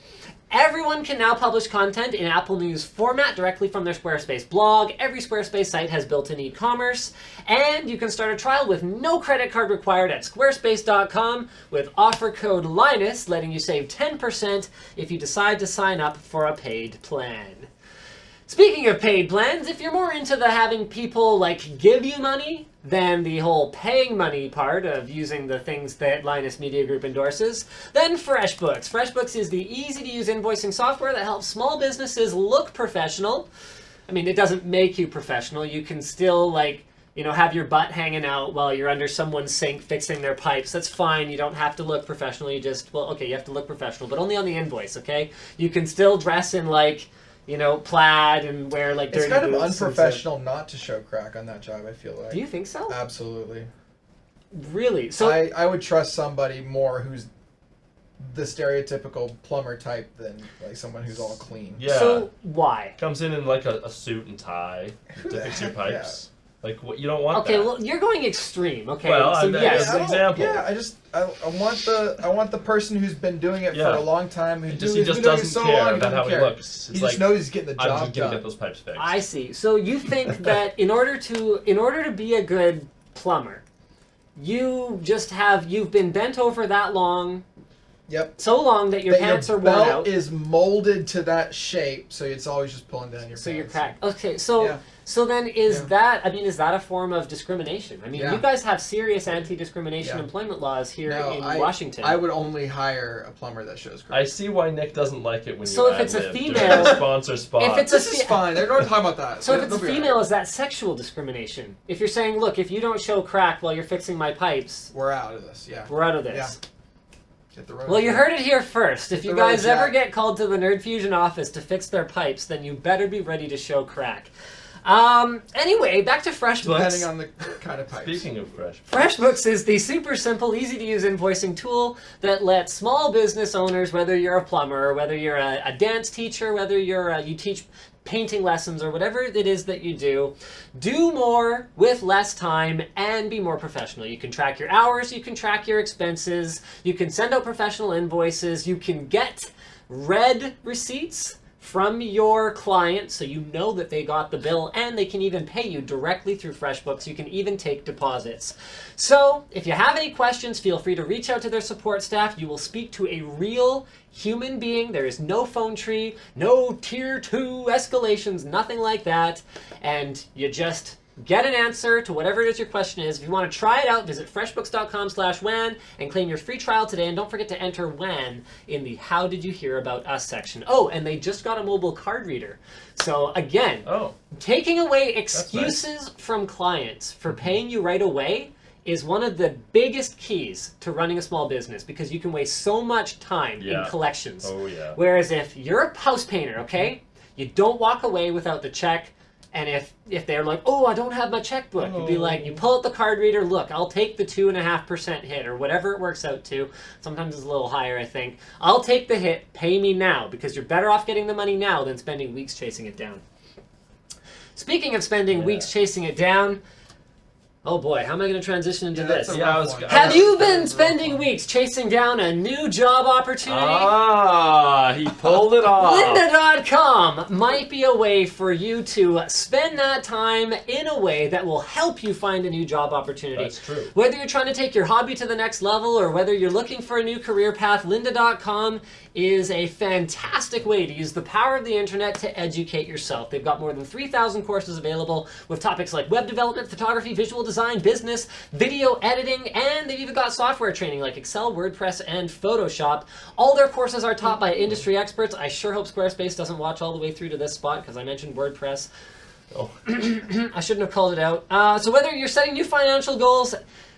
everyone can now publish content in Apple News format directly from their Squarespace blog. Every Squarespace site has built-in e-commerce, and you can start a trial with no credit card required at squarespace.com with offer code Linus, letting you save 10% if you decide to sign up for a paid plan. Speaking of paid plans, if you're more into the having people like give you money than the whole paying money part of using the things that Linus Media Group endorses, then FreshBooks. FreshBooks is the easy-to-use invoicing software that helps small businesses look professional. I mean, it doesn't make you professional. You can still, like, you know, have your butt hanging out while you're under someone's sink fixing their pipes. That's fine. You don't have to look professional. You just, well, okay, you have to look professional, but only on the invoice, okay? You can still dress in, like, you know, plaid and wear like dirty boots. It's kind of unprofessional not to show crack on that job, I feel like. Do you think so? Absolutely. Really? So I would trust somebody more who's the stereotypical plumber type than like someone who's all clean. Yeah. So why? Comes in like a suit and tie to fix your pipes. Like, what, you don't want okay, that. well, you're going extreme. Okay, well, so yes. As an example. Yeah, I want the person who's been doing it for a long time. He just doesn't care about how he looks. He just knows he's getting the job done. I'm just gonna get those pipes fixed. I see. So you think that in order to be a good plumber, you've been bent over that long. Yep. So long that your pants are worn out. Your belt is molded to that shape, so it's always just pulling down your pants. So you're cracked. Okay, so so then is that a form of discrimination? I mean, you guys have serious anti-discrimination employment laws here in Washington. I would only hire a plumber that shows crack. I see why Nick doesn't like it when so you if it's a female sponsor spot. This is fine. They're not talking about that. So if it's a female, is that sexual discrimination? If you're saying, look, if you don't show crack while you're fixing my pipes, we're out of this. Yeah. We're out of this. Yeah. Well, you heard it here first. If you guys ever get called to the Nerd Fusion office to fix their pipes, then you better be ready to show crack. Anyway, back to FreshBooks. Depending on the kind of pipes. Speaking of FreshBooks is the super simple, easy-to-use invoicing tool that lets small business owners, whether you're a plumber, whether you're a dance teacher, whether you teach painting lessons or whatever it is that you do more with less time and be more professional. You can track your hours, you can track your expenses, you can send out professional invoices, you can get red receipts from your client so you know that they got the bill, and they can even pay you directly through FreshBooks. You can even take deposits. So if you have any questions, feel free to reach out to their support staff. You will speak to a real human being. There is no phone tree, no tier 2 escalations, nothing like that. And you just get an answer to whatever it is your question is. If you want to try it out, visit freshbooks.com/WAN and claim your free trial today. And don't forget to enter WAN in the How Did You Hear About Us section. Oh, and they just got a mobile card reader. So again, taking away excuses from clients for paying you right away is one of the biggest keys to running a small business, because you can waste so much time in collections. Oh, yeah. Whereas if you're a house painter, okay, you don't walk away without the check. And if they're like, oh, I don't have my checkbook, you'd be like, you pull out the card reader, look, I'll take the 2.5% hit or whatever it works out to. Sometimes it's a little higher, I think. I'll take the hit, pay me now, because you're better off getting the money now than spending weeks chasing it down. Speaking of spending weeks chasing it down, oh boy, how am I going to transition into this? Have you been spending weeks chasing down a new job opportunity? Ah, he pulled it off. Lynda.com might be a way for you to spend that time in a way that will help you find a new job opportunity. That's true. Whether you're trying to take your hobby to the next level or whether you're looking for a new career path, Lynda.com is a fantastic way to use the power of the internet to educate yourself. They've got more than 3,000 courses available with topics like web development, photography, visual design, business, video editing, and they've even got software training like Excel, WordPress, and Photoshop. All their courses are taught by industry experts. I sure hope Squarespace doesn't watch all the way through to this spot because I mentioned WordPress. Oh. I shouldn't have called it out. So whether you're setting new financial goals,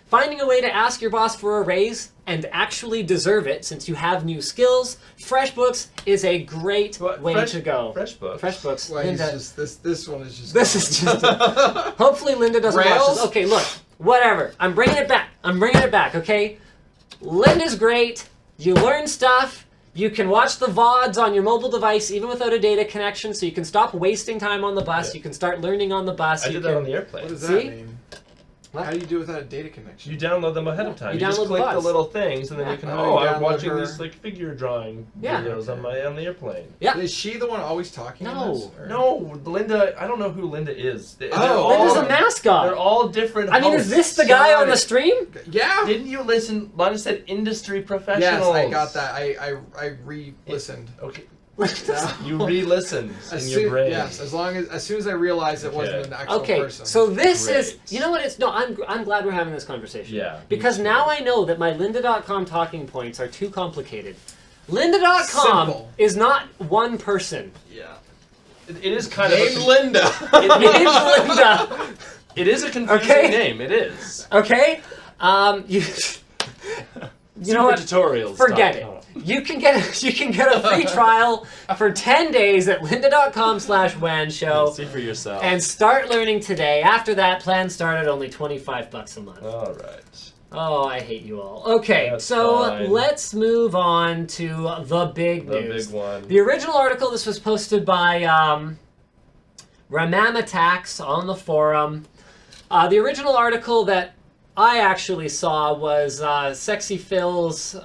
finding a way to ask your boss for a raise and actually deserve it since you have new skills, FreshBooks is a great way to go. FreshBooks. Well, Lynda, this one is just. This is just. Hopefully, Lynda doesn't watch this. Okay, look, whatever. I'm bringing it back. Okay, Lynda's great. You learn stuff. You can watch the VODs on your mobile device even without a data connection, so you can stop wasting time on the bus. You can start learning on the bus. I did that on the airplane. What does that mean? What? How do you do without a data connection? You download them ahead of time. You just click the little things, and then you can. I'm watching these like figure drawing videos on the airplane. Yeah. Is she the one always talking? No. No, Lynda. I don't know who Lynda is. Linda's a mascare. They're all different. I mean, is this the guy on the stream? Yeah. Didn't you listen? Lana said industry professionals. Yes, I got that. I re-listened. Okay. You re-listened in your brain. Yes, as soon as I realized it wasn't an actual person. So this is, you know what, it's, no, I'm glad we're having this conversation. Yeah. Because now I know that my Lynda.com talking points are too complicated. Lynda.com is not one person. Yeah. It is kind of Lynda. It is Lynda. It is a confusing name. It is. Okay? You know what? Tutorials. Forget it. You can get a free trial for 10 days at lynda.com/WAN show. See for yourself. And start learning today. After that, plans start at only $25 a month. All right. Oh, I hate you all. Okay, let's move on to the big news. The big one. The original article, this was posted by Ramam Attacks on the forum. The original article that I actually saw was Sexy Phil's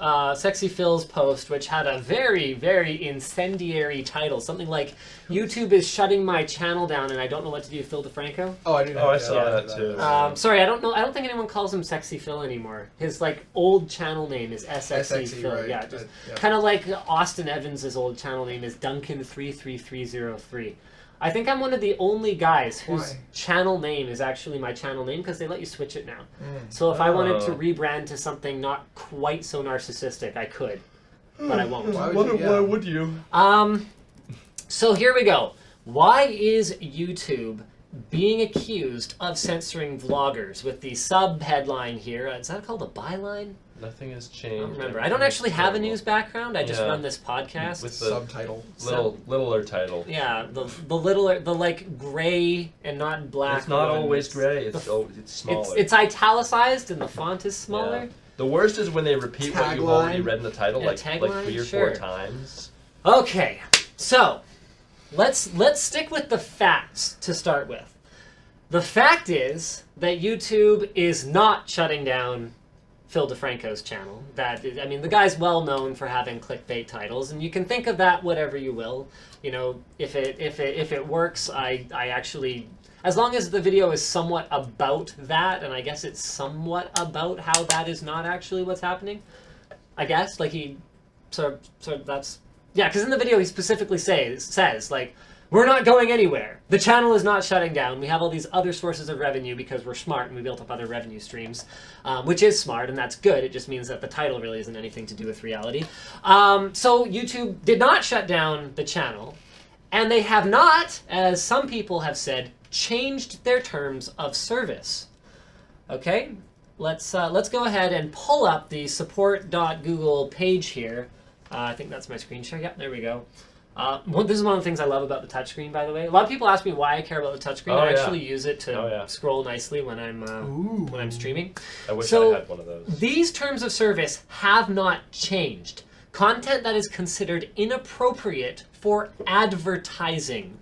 post, which had a very, very incendiary title. Something like, YouTube is shutting my channel down and I don't know what to do, Phil DeFranco. Oh, I didn't know. I saw that too. Sorry, I don't think anyone calls him Sexy Phil anymore. His like old channel name is SXE Phil. Right. Yeah, just kind of like Austin Evans' old channel name is Duncan33303. I think I'm one of the only guys whose channel name is actually my channel name because they let you switch it now. So if I wanted to rebrand to something not quite so narcissistic, I could, but I won't. Why would you? So here we go. Why is YouTube being accused of censoring vloggers? With the sub-headline here, is that called a byline? Nothing has changed. I don't remember. I don't actually have a news background. I just run this podcast. With the subtitle. Littler title. Yeah, the littler, the like gray and not black. It's not always gray. It's smaller. It's italicized and the font is smaller. Yeah. The worst is when they repeat what you've already read in the title, like 3 or 4 times. Okay, so let's stick with the facts to start with. The fact is that YouTube is not shutting down Phil DeFranco's channel. I mean, the guy's well known for having clickbait titles, and you can think of that whatever you will. You know, if it works, I actually, as long as the video is somewhat about that, and I guess it's somewhat about how that is not actually what's happening. I guess, like so that's, yeah, because in the video he specifically says like, we're not going anywhere. The channel is not shutting down. We have all these other sources of revenue because we're smart and we built up other revenue streams, which is smart and that's good. It just means that the title really isn't anything to do with reality. So YouTube did not shut down the channel, and they have not, as some people have said, changed their terms of service. Okay, let's go ahead and pull up the support.google page here. I think that's my screen share. Yep, there we go. This is one of the things I love about the touchscreen, by the way. A lot of people ask me why I care about the touchscreen. I actually use it to scroll nicely when I'm streaming. I wish I had one of those. These terms of service have not changed. Content that is considered inappropriate for advertising,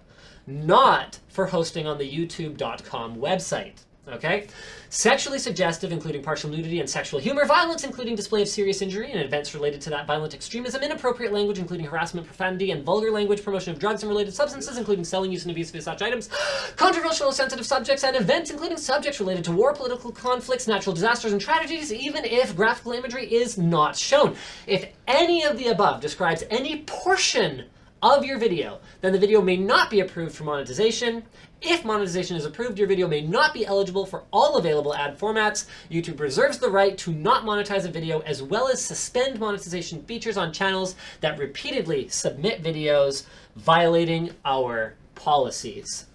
not for hosting on the youtube.com website. Okay? Sexually suggestive, including partial nudity and sexual humor, violence, including display of serious injury and events related to that violent extremism, inappropriate language, including harassment, profanity, and vulgar language, promotion of drugs and related substances, including selling, use, and abuse of such items, controversial or sensitive subjects and events, including subjects related to war, political conflicts, natural disasters, and tragedies, even if graphical imagery is not shown. If any of the above describes any portion of your video, then the video may not be approved for monetization. If monetization is approved, your video may not be eligible for all available ad formats. YouTube reserves the right to not monetize a video, as well as suspend monetization features on channels that repeatedly submit videos violating our policies.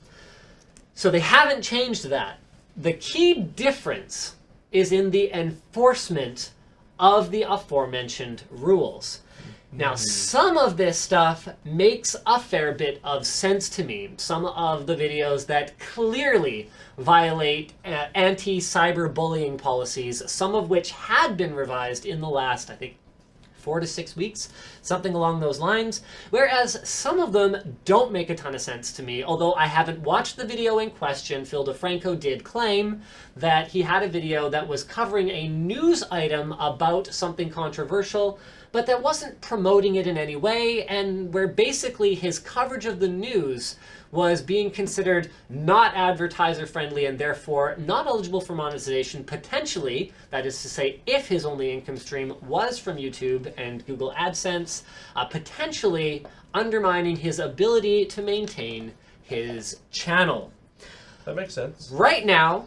So they haven't changed that. The key difference is in the enforcement of the aforementioned rules. Now, some of this stuff makes a fair bit of sense to me. Some of the videos that clearly violate anti-cyberbullying policies, some of which had been revised in the last, I think, 4 to 6 weeks, something along those lines, whereas some of them don't make a ton of sense to me. Although I haven't watched the video in question, Phil DeFranco did claim that he had a video that was covering a news item about something controversial, but that wasn't promoting it in any way, and where basically his coverage of the news was being considered not advertiser friendly and therefore not eligible for monetization, potentially, that is to say, if his only income stream was from YouTube and Google AdSense, potentially undermining his ability to maintain his channel. That makes sense. Right now,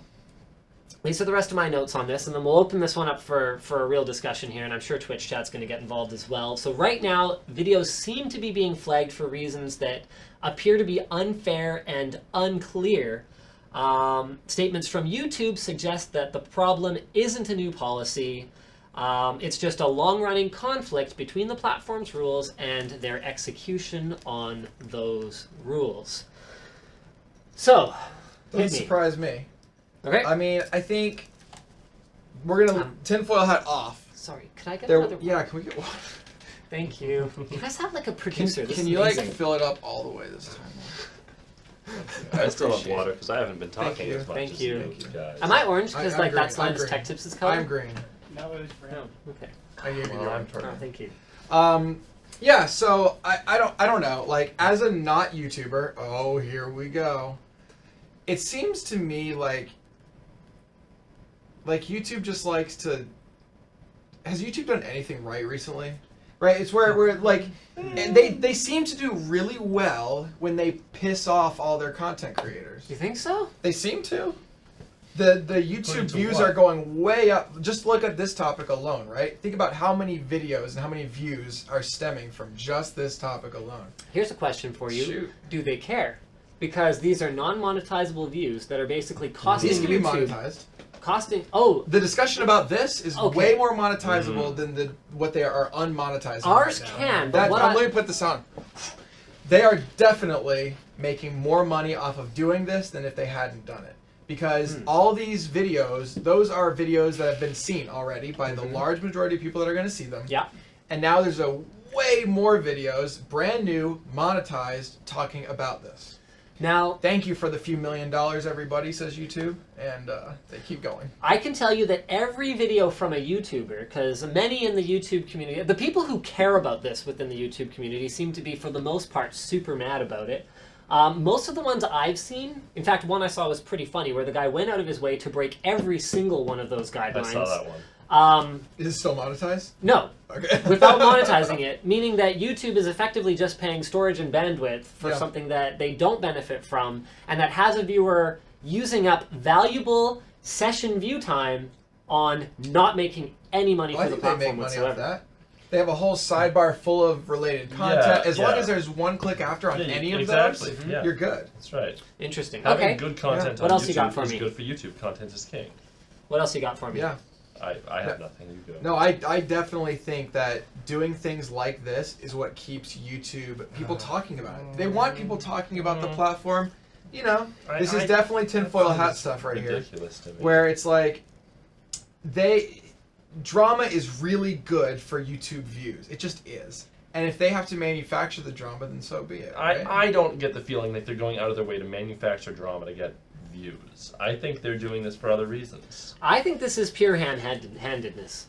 these are the rest of my notes on this, and then we'll open this one up for a real discussion here, and I'm sure Twitch chat's going to get involved as well. So right now, videos seem to be being flagged for reasons that appear to be unfair and unclear. Statements from YouTube suggest that the problem isn't a new policy. It's just a long-running conflict between the platform's rules and their execution on those rules. So, Doesn't surprise me. Okay. I mean, I think we're gonna tinfoil hat off. Sorry, could I get another? Yeah, can we get water? Thank you. You guys have like a producer. Can you like fill it up all the way this time? I still have water because I haven't been talking as much Thank as you. guys. Am I orange? Because I'm like green. that's Line's Tech Tips' color. I'm green. No, it was brown. Oh, okay. I gave you Well, I'm the purple. Oh, thank you. Yeah, so I don't know. Like, as a not YouTuber, oh, here we go. It seems to me like YouTube just likes to. Has YouTube done anything right recently? Right, it's where we're like, they seem to do really well when they piss off all their content creators. You think so? They seem to. The YouTube views what? are going way up. Just look at this topic alone, right? Think about how many videos and how many views are stemming from just this topic alone. Here's a question for you. Shoot. Do they care? Because these are non-monetizable views that are basically costing These can be YouTube. monetized. The discussion about this is Okay. way more monetizable than what they are unmonetized. Ours right now. can, but Let me put this on. They are definitely making more money off of doing this than if they hadn't done it. Because all these videos, those are videos that have been seen already by the large majority of people that are going to see them. Yeah. And now there's a way more videos, brand new, monetized, talking about this. Now, Thank you for the few $1 million, everybody, says YouTube, and they keep going. I can tell you that every video from a YouTuber, because many in the YouTube community, the people who care about this within the YouTube community seem to be, for the most part, super mad about it. Most of the ones I've seen, in fact, one I saw was pretty funny, where the guy went out of his way to break every single one of those guidelines. I saw that one. Is it still monetized? No. Okay. Without monetizing it, meaning that YouTube is effectively just paying storage and bandwidth for something that they don't benefit from, and that has a viewer using up valuable session view time on not making any money for the platform they make money whatsoever. off that. They have a whole sidebar full of related content. As long as there's one click after on any of those, you're good. That's right. Interesting. Having Okay. good content What on else YouTube you got for is me? good for YouTube. Content is king. What else you got for me? Yeah. I have nothing. You go. No, I definitely think that doing things like this is what keeps YouTube people talking about it. They want people talking about the platform. You know, this is definitely tinfoil hat stuff right here. Ridiculous to me. Where it's like, drama is really good for YouTube views. It just is. And if they have to manufacture the drama, then so be it. Right? I don't get the feeling that they're going out of their way to manufacture drama to get views. I think they're doing this for other reasons. I think this is pure handedness.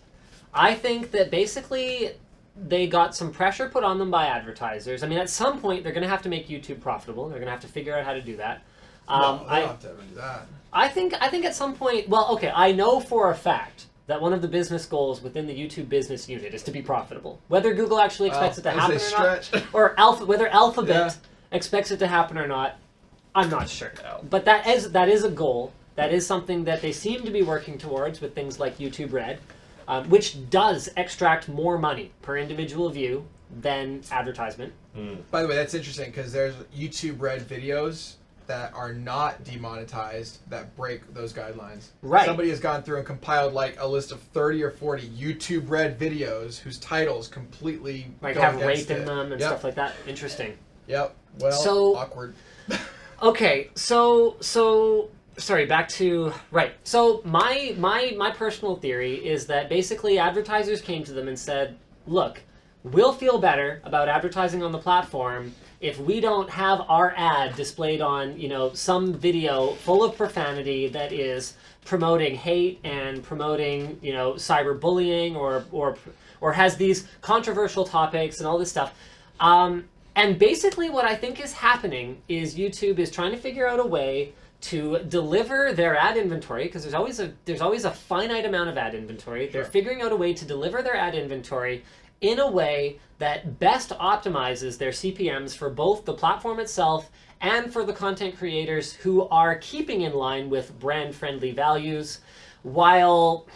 I think that basically they got some pressure put on them by advertisers. I mean, at some point they're going to have to make YouTube profitable. They're going to have to figure out how to do that. No, they don't have to ever do that. I think at some point, well, okay, I know for a fact that one of the business goals within the YouTube business unit is to be profitable. Whether Google actually expects it to happen or not, or whether Alphabet expects it to happen or not, I'm not sure. But that is a goal. That is something that they seem to be working towards with things like YouTube Red, which does extract more money per individual view than advertisement. By the way, that's interesting because there's YouTube Red videos that are not demonetized that break those guidelines. Right. Somebody has gone through and compiled like a list of 30 or 40 YouTube Red videos whose titles completely Like go have against rape in it. them and stuff like that. Interesting. Yep. Well, So- awkward. Okay, so sorry, back to right. So my personal theory is that basically advertisers came to them and said, "Look, we'll feel better about advertising on the platform if we don't have our ad displayed on, some video full of profanity that is promoting hate and promoting, cyberbullying or has these controversial topics and all this stuff." And basically what I think is happening is YouTube is trying to figure out a way to deliver their ad inventory, because there's always a finite amount of ad inventory. They're figuring out a way to deliver their ad inventory in a way that best optimizes their CPMs for both the platform itself and for the content creators who are keeping in line with brand-friendly values, while,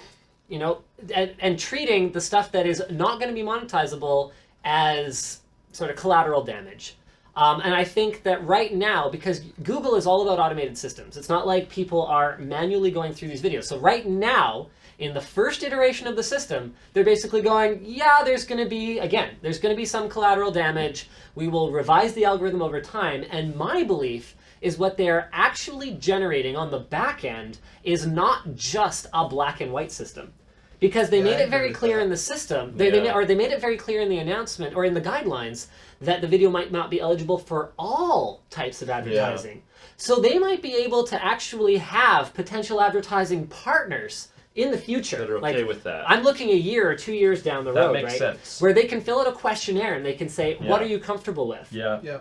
and treating the stuff that is not going to be monetizable as sort of collateral damage. And I think that right now, because Google is all about automated systems, it's not like people are manually going through these videos. So right now, in the first iteration of the system, they're basically going, yeah, there's going to be some collateral damage. We will revise the algorithm over time. And my belief is what they're actually generating on the back end is not just a black and white system. Because they made it very clear in the system, they made it very clear in the announcement or in the guidelines that the video might not be eligible for all types of advertising. So they might be able to actually have potential advertising partners in the future. That are okay with that. I'm looking a year or 2 years down the road, That makes sense. where they can fill out a questionnaire and they can say, what are you comfortable with? Yeah.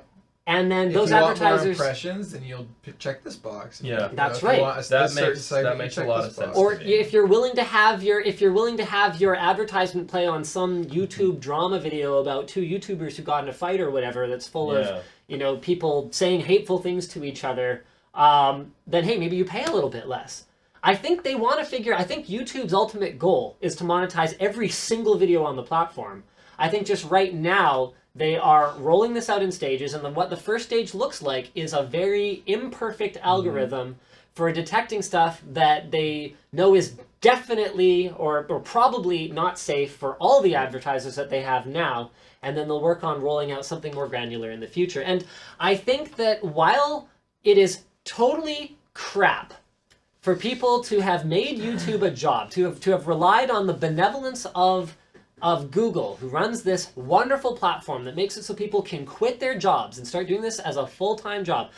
And then If those you want more advertisers impressions, then you'll check this box. Yeah. That's if you right. want That certain makes segment, you a check lot this of sense. box. Or if you're willing to have your advertisement play on some YouTube drama video about two YouTubers who got in a fight or whatever that's full of people saying hateful things to each other, then hey, maybe you pay a little bit less. I think YouTube's ultimate goal is to monetize every single video on the platform. I think just right now they are rolling this out in stages, and what the first stage looks like is a very imperfect algorithm for detecting stuff that they know is definitely or probably not safe for all the advertisers that they have now, and then they'll work on rolling out something more granular in the future. And I think that while it is totally crap for people to have made YouTube a job, to have relied on the benevolence of of Google, who runs this wonderful platform that makes it so people can quit their jobs and start doing this as a full-time job,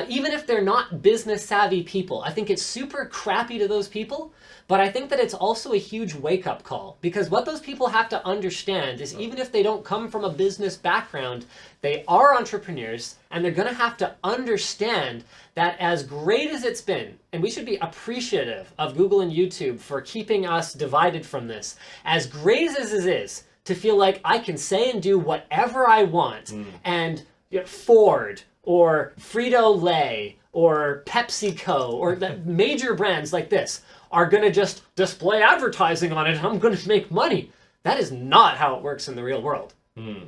even if they're not business-savvy people. I think it's super crappy to those people, but I think that it's also a huge wake-up call, because what those people have to understand is even if they don't come from a business background, they are entrepreneurs, and they're going to have to understand that as great as it's been, and we should be appreciative of Google and YouTube for keeping us divided from this, as great as it is to feel like I can say and do whatever I want, and Ford or Frito-Lay or PepsiCo or the major brands like this are going to just display advertising on it and I'm going to make money. That is not how it works in the real world.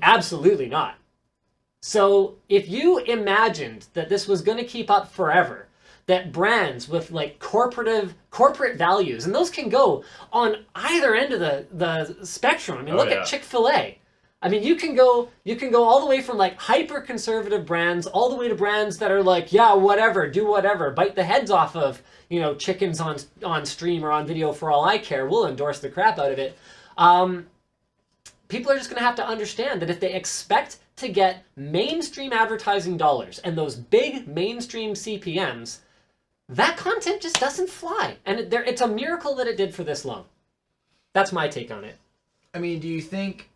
Absolutely not. So if you imagined that this was going to keep up forever, that brands with like corporate values, and those can go on either end of the spectrum. I mean, look at Chick-fil-A. I mean, you can go all the way from like hyper conservative brands all the way to brands that are like, yeah, whatever, do whatever, bite the heads off of, you know, chickens on stream or on video for all I care. We'll endorse the crap out of it. People are just going to have to understand that if they expect to get mainstream advertising dollars and those big mainstream CPMs, that content just doesn't fly. And it's a miracle that it did for this long. That's my take on it. I mean, do you think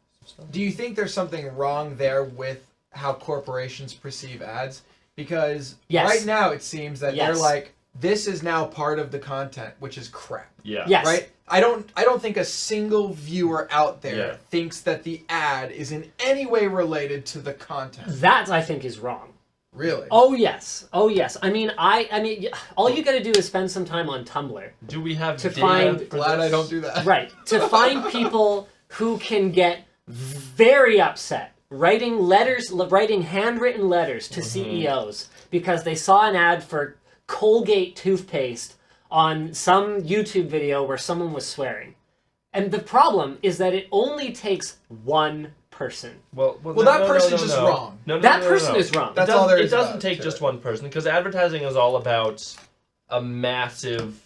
there's something wrong there with how corporations perceive ads? Because right now it seems that they're like, this is now part of the content, which is crap. Yeah. Yes. Right? I don't think a single viewer out there thinks that the ad is in any way related to the content. That, I think, is wrong. Really? Oh yes. Oh yes. I mean, all you got to do is spend some time on Tumblr. Do we have to data find? Glad I don't do that. Right. To find people who can get very upset writing handwritten letters to CEOs because they saw an ad for Colgate toothpaste on some YouTube video where someone was swearing. And the problem is that it only takes one person. Well, that person's just wrong. That person is wrong. That's all there is. It doesn't take just one person, because advertising is all about a massive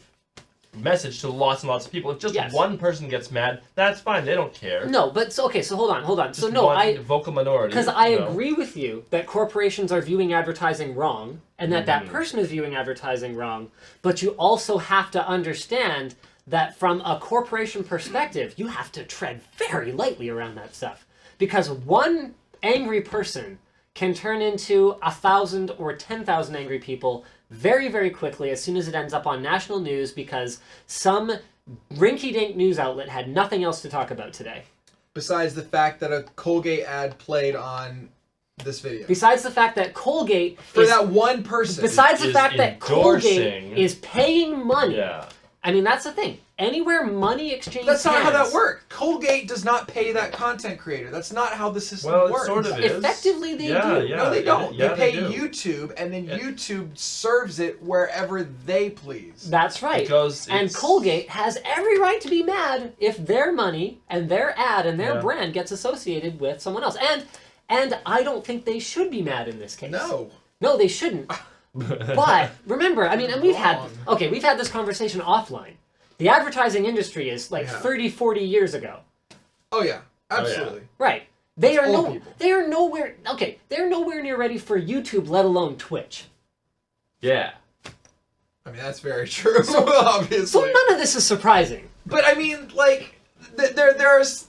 message to lots and lots of people. If just one person gets mad, that's fine. They don't care. No, but so hold on. Just so no, vocal minority. Because I agree with you that corporations are viewing advertising wrong, and that person is viewing advertising wrong. But you also have to understand that from a corporation perspective, you have to tread very lightly around that stuff, because one angry person can turn into 1,000 or 10,000 angry people very, very quickly as soon as it ends up on national news because some rinky-dink news outlet had nothing else to talk about today. Besides the fact that a Colgate ad played on this video. Besides the fact that Colgate that one person. Besides the fact that Colgate is paying money. Yeah. I mean, that's the thing. Anywhere money exchanges That's not how that works. Colgate does not pay that content creator. That's not how the system works. Well, it sort of is. Effectively, they do. Yeah, no, they don't. Yeah, they pay do. YouTube, and then YouTube serves it wherever they please. That's right. And Colgate has every right to be mad if their money and their ad and their brand gets associated with someone else. And I don't think they should be mad in this case. No, they shouldn't. But remember, I mean, and we've had this conversation offline. The advertising industry is like 30, 40 years ago. Oh yeah, absolutely. Right. They're nowhere near ready for YouTube, let alone Twitch. Yeah. I mean, that's very true, obviously. So none of this is surprising. But I mean, like, there's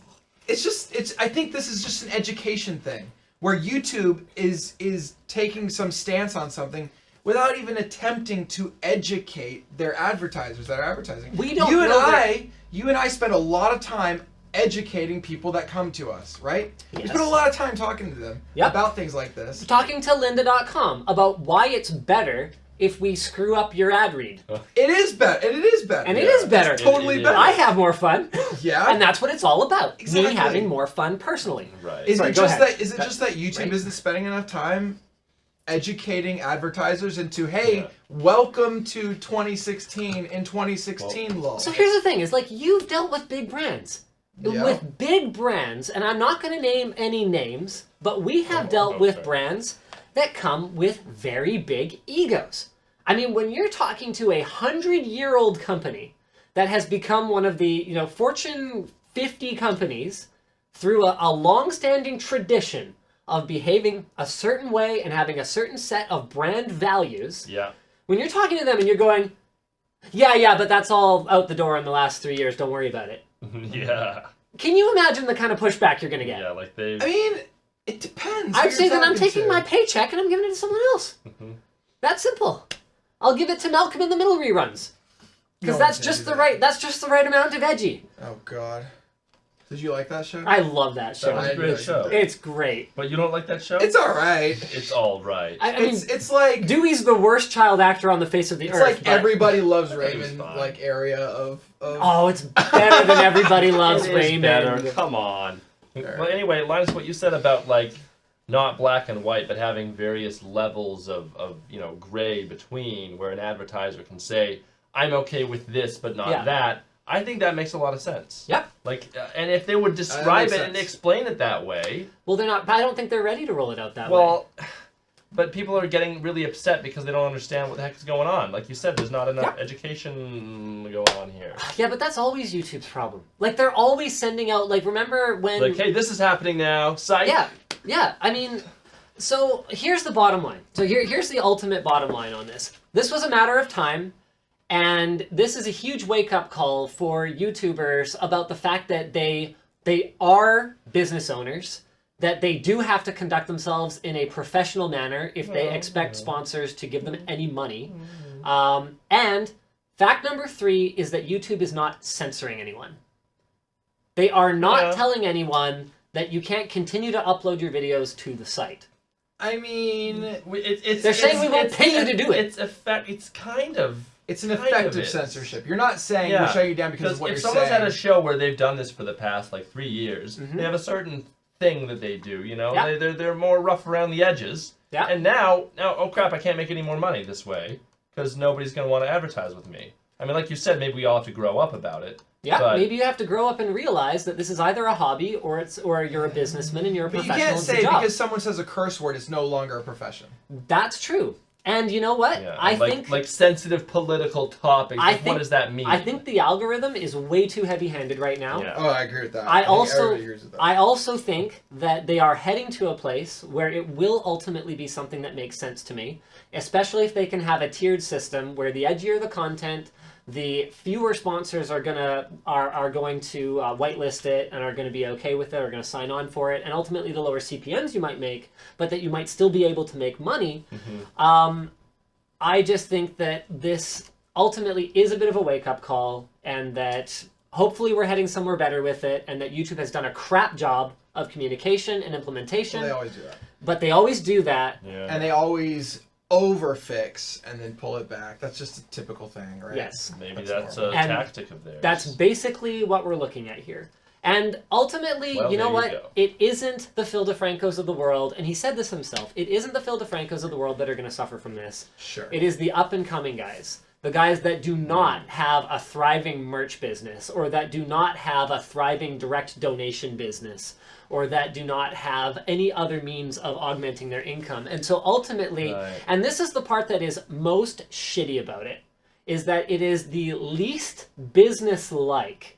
I think this is just an education thing where YouTube is taking some stance on something without even attempting to educate their advertisers that are advertising. You and I spend a lot of time educating people that come to us, right? Yes. We spend a lot of time talking to them about things like this. Talking to lynda.com about why it's better if we screw up your ad read. It is better. And it is better. And it is better. It's totally better. I have more fun. Yeah. And that's what it's all about. Exactly. Me having more fun personally. Right. Is it just that YouTube isn't spending enough time educating advertisers into, hey, welcome to 2016 in 2016 law? So here's the thing, is like you've dealt with big brands. Yeah. With big brands, and I'm not going to name any names, but we have dealt with brands that come with very big egos. I mean, when you're talking to a 100-year-old company that has become one of the, Fortune 50 companies through a long-standing tradition of behaving a certain way and having a certain set of brand values, when you're talking to them and you're going, yeah, but that's all out the door in the last 3 years, don't worry about it. Yeah. Can you imagine the kind of pushback you're going to get? Yeah, like they... I mean, it depends. I'd say that I'm taking my paycheck and I'm giving it to someone else. That's simple. I'll give it to Malcolm in the Middle reruns. Because that's just the right amount of edgy. Oh God. Did you like that show? I love that show. That was a great show. It's great. But you don't like that show? It's alright. It's alright. I mean, it's like Dewey's the worst child actor on the face of the earth. It's like but... Everybody Loves Raymond, like area of. Oh, it's better than Everybody Loves Raymond. Better. Come on. Right. Well, anyway, Linus, what you said about like not black and white, but having various levels of gray between, where an advertiser can say, "I'm okay with this, but not that." I think that makes a lot of sense. Yep. Like, and if they would describe it and explain it that way. Well, they're not. I don't think they're ready to roll it out that way. Well, but people are getting really upset because they don't understand what the heck is going on. Like you said, there's not enough education going on here. Yeah, but that's always YouTube's problem. Like, they're always sending out, like, remember when... Like, hey, this is happening now. Psych. Yeah. I mean, so here's the bottom line. So here's the ultimate bottom line on this. This was a matter of time, and this is a huge wake-up call for YouTubers about the fact that they are business owners, that they do have to conduct themselves in a professional manner if they expect sponsors to give them any money. And fact number 3 is that YouTube is not censoring anyone. They are not telling anyone that you can't continue to upload your videos to the site. I mean, they're saying we won't pay you to do it. It's an effective censorship. You're not saying we'll shut you down because of what you're saying. If someone's had a show where they've done this for the past like 3 years, they have a certain thing that they do, they're more rough around the edges. And now, oh crap, I can't make any more money this way because nobody's going to want to advertise with me. I mean, like you said, maybe we all have to grow up about it. Yeah, but maybe you have to grow up and realize that this is either a hobby or you're a businessman and you're a professional. You can't say because someone says a curse word, it's no longer a profession. That's true. And you know what? Yeah, I think like sensitive political topics. What does that mean? I think the algorithm is way too heavy-handed right now. Yeah. Oh, I agree with that. I also think that they are heading to a place where it will ultimately be something that makes sense to me, especially if they can have a tiered system where the edgier the content, the fewer sponsors are going to whitelist it and are going to be okay with it, are going to sign on for it, and ultimately the lower CPMs you might make, but that you might still be able to make money. I just think that this ultimately is a bit of a wake-up call, and that hopefully we're heading somewhere better with it, and that YouTube has done a crap job of communication and implementation. Well, they always do that. But they always do that. Yeah. And they always overfix and then pull it back. That's just a typical thing, right? Yes. Maybe that's a tactic of theirs. That's basically what we're looking at here. And ultimately, you know what? It isn't the Phil DeFrancos of the world, and he said this himself, it isn't the Phil DeFrancos of the world that are going to suffer from this. Sure. It is the up-and-coming guys. The guys that do not have a thriving merch business, or that do not have a thriving direct donation business, or that do not have any other means of augmenting their income. And so ultimately, and this is the part that is most shitty about it, is that it is the least business-like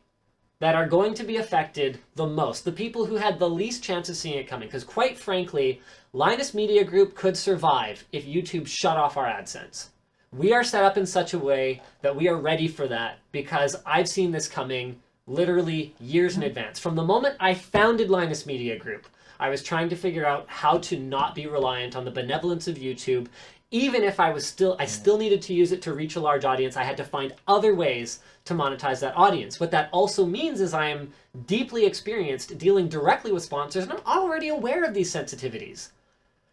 that are going to be affected the most. The people who had the least chance of seeing it coming. Because quite frankly, Linus Media Group could survive if YouTube shut off our AdSense. We are set up in such a way that we are ready for that, because I've seen this coming literally years in advance. From the moment I founded Linus Media Group, I was trying to figure out how to not be reliant on the benevolence of YouTube. Even if I still needed to use it to reach a large audience, I had to find other ways to monetize that audience. What that also means is I am deeply experienced dealing directly with sponsors, and I'm already aware of these sensitivities.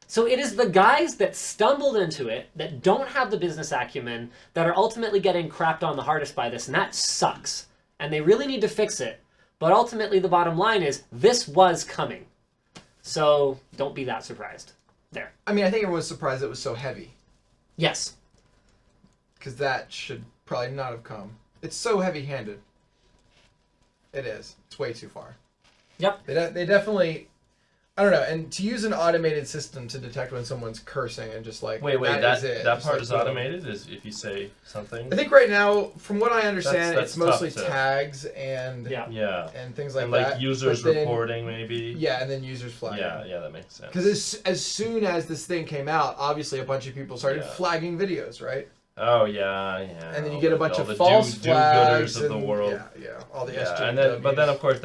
So it is the guys that stumbled into it, that don't have the business acumen, that are ultimately getting crapped on the hardest by this, and that sucks. And they really need to fix it. But ultimately the bottom line is, this was coming. So don't be that surprised. There. I mean, I think everyone's surprised it was so heavy. Yes. Because that should probably not have come. It's so heavy-handed. It is. It's way too far. Yep. They definitely... I don't know, and to use an automated system to detect when someone's cursing and just like wait, that part like, is automated. Is if you say something. I think right now, from what I understand, That's it's mostly tough to... and things like and that. like users reporting maybe. Yeah, and then users flagging. Yeah, that makes sense. Because as soon as this thing came out, obviously a bunch of people started flagging videos, right? Oh yeah. And then you get a bunch of the false flags of the world. all the SJWs. and then, but then of course,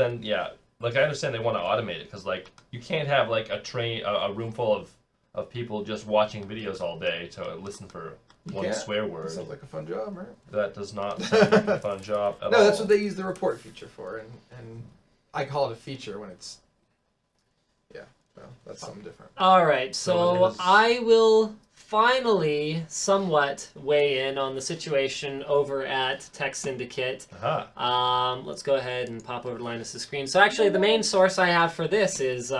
like I understand they want to automate it because like you can't have like a room full of people just watching videos all day to listen for one swear word. That sounds like a fun job, right? That does not sound like a fun job at all. No, that's what they use the report feature for, and I call it a feature when it's well, that's something different. All right, so I will finally somewhat weigh in on the situation over at Tek Syndicate. Let's go ahead and pop over to Linus's screen. So actually, the main source I have for this is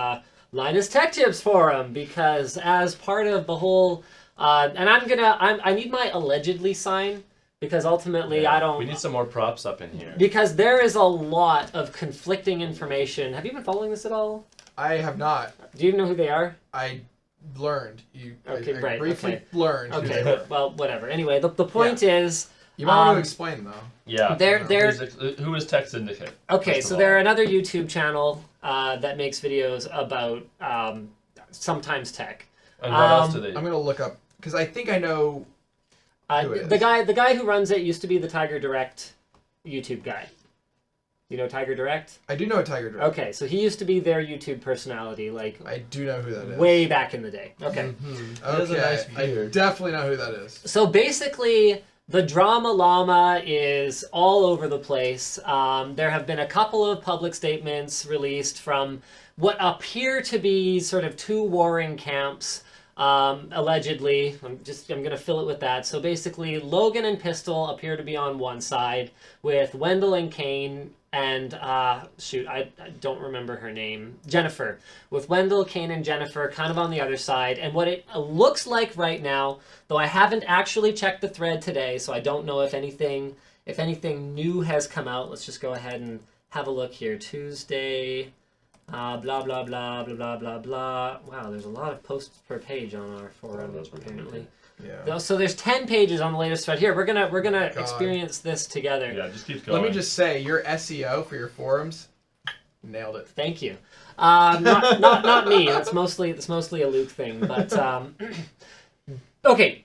Linus Tech Tips Forum, because as part of the whole, and I need my allegedly sign, because ultimately I don't... We need some more props up in here. Because there is a lot of conflicting information. Have you been following this at all? I have not. Do you even know who they are? I learned. I briefly okay. learned. Okay, well, whatever. Anyway, the point is... You might want to explain, though. Yeah. Who is Tek Syndicate? Okay, so they're another YouTube channel that makes videos about sometimes tech. And what else do they do? I'm going to look up, because I think I know who it is. The guy who runs it used to be the Tiger Direct YouTube guy. You know Tiger Direct? I do know Tiger Direct. Okay, so he used to be their YouTube personality, like... I do know who that is. Way back in the day. Okay. Okay, I definitely know who that is. So basically, the drama llama is all over the place. There have been a couple of public statements released from what appear to be sort of two warring camps, allegedly. I'm going to fill it with that. So basically, Logan and Pistol appear to be on one side, with Wendell and Kane and, I don't remember her name, Jennifer. With Wendell, Kane, and Jennifer kind of on the other side. And what it looks like right now, though I haven't actually checked the thread today, so I don't know if anything new has come out. Let's just go ahead and have a look here. Tuesday, blah, blah, blah, blah, blah, blah, blah. Wow, there's a lot of posts per page on our forum, apparently. Yeah. So there's 10 pages on the latest thread. Here, we're gonna experience this together. Yeah, just keep going. Let me just say, your SEO for your forums, nailed it. Thank you. Not me. That's mostly a Luke thing. But okay,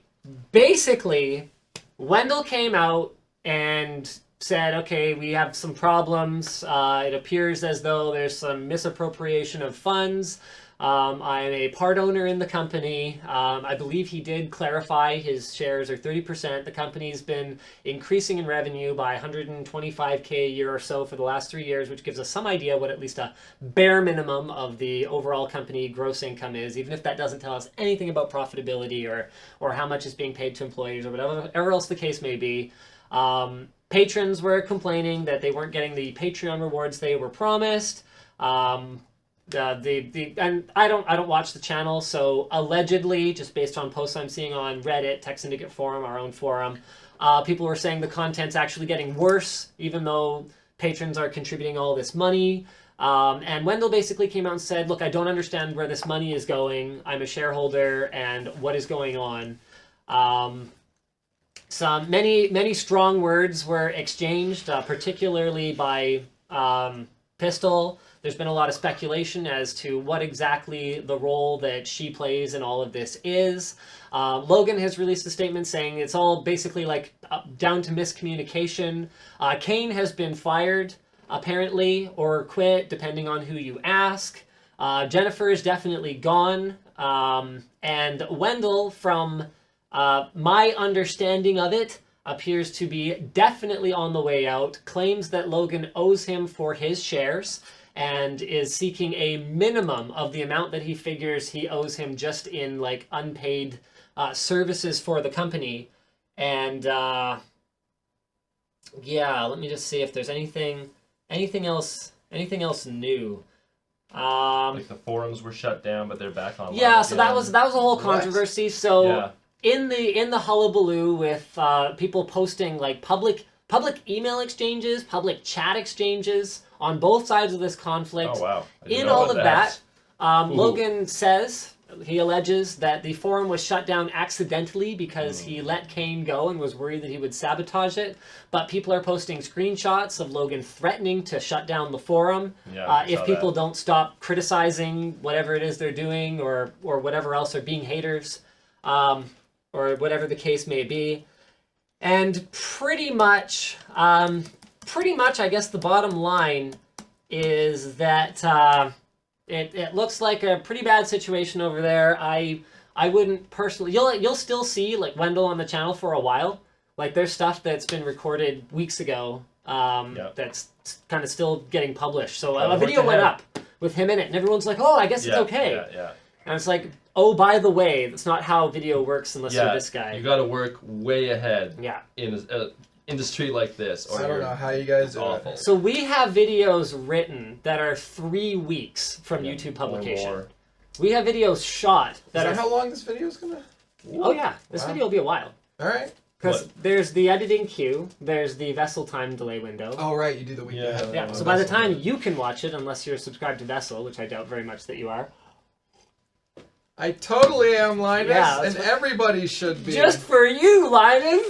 basically, Wendell came out and said, okay, we have some problems. It appears as though there's some misappropriation of funds. I'm a part owner in the company. I believe he did clarify his shares are 30%. The company's been increasing in revenue by 125K a year or so for the last 3 years, which gives us some idea what at least a bare minimum of the overall company gross income is, even if that doesn't tell us anything about profitability or how much is being paid to employees or whatever else the case may be. Patrons were complaining that they weren't getting the Patreon rewards they were promised. And I don't watch the channel, so allegedly, just based on posts I'm seeing on Reddit, Tek Syndicate forum, our own forum, people were saying the content's actually getting worse, even though patrons are contributing all this money. And Wendell basically came out and said, look, I don't understand where this money is going. I'm a shareholder, and what is going on? Many strong words were exchanged, particularly by Pistol. There's been a lot of speculation as to what exactly the role that she plays in all of this is. Logan has released a statement saying it's all basically like down to miscommunication. Kane has been fired, apparently, or quit, depending on who you ask. Jennifer is definitely gone. And Wendell, from my understanding of it, appears to be definitely on the way out, claims that Logan owes him for his shares, and is seeking a minimum of the amount that he figures he owes him just in like unpaid services for the company. And yeah, let me just see if there's anything else new. Like the forums were shut down, but they're back online. Yeah, so that was a whole controversy. So yeah. in the hullabaloo with people posting like public email exchanges, public chat exchanges on both sides of this conflict. Oh wow! In all of that, Logan says, he alleges that the forum was shut down accidentally because he let Kane go and was worried that he would sabotage it. But people are posting screenshots of Logan threatening to shut down the forum if people don't stop criticizing whatever it is they're doing or whatever else, or being haters, or whatever the case may be. And pretty much, I guess the bottom line is that it looks like a pretty bad situation over there. I wouldn't personally. You'll still see like Wendell on the channel for a while. Like there's stuff that's been recorded weeks ago that's kind of still getting published. So a video went up with him in it, and everyone's like, "Oh, I guess it's okay." Yeah. And it's like, oh, by the way, that's not how video works unless you're this guy. You got to work way ahead. Yeah. In an industry like this, or I don't know how you guys do it. So we have videos written that are 3 weeks from YouTube publication. We have videos shot that Is that how long this video is gonna? Oh yeah, this video will be a while. All right. Because there's the editing queue, there's the vessel time delay window. Oh right, you do the week. Yeah. So by the time you can watch it, unless you're subscribed to Vessel, which I doubt very much that you are. I totally am, Linus, and what... everybody should be. Just for you, Linus.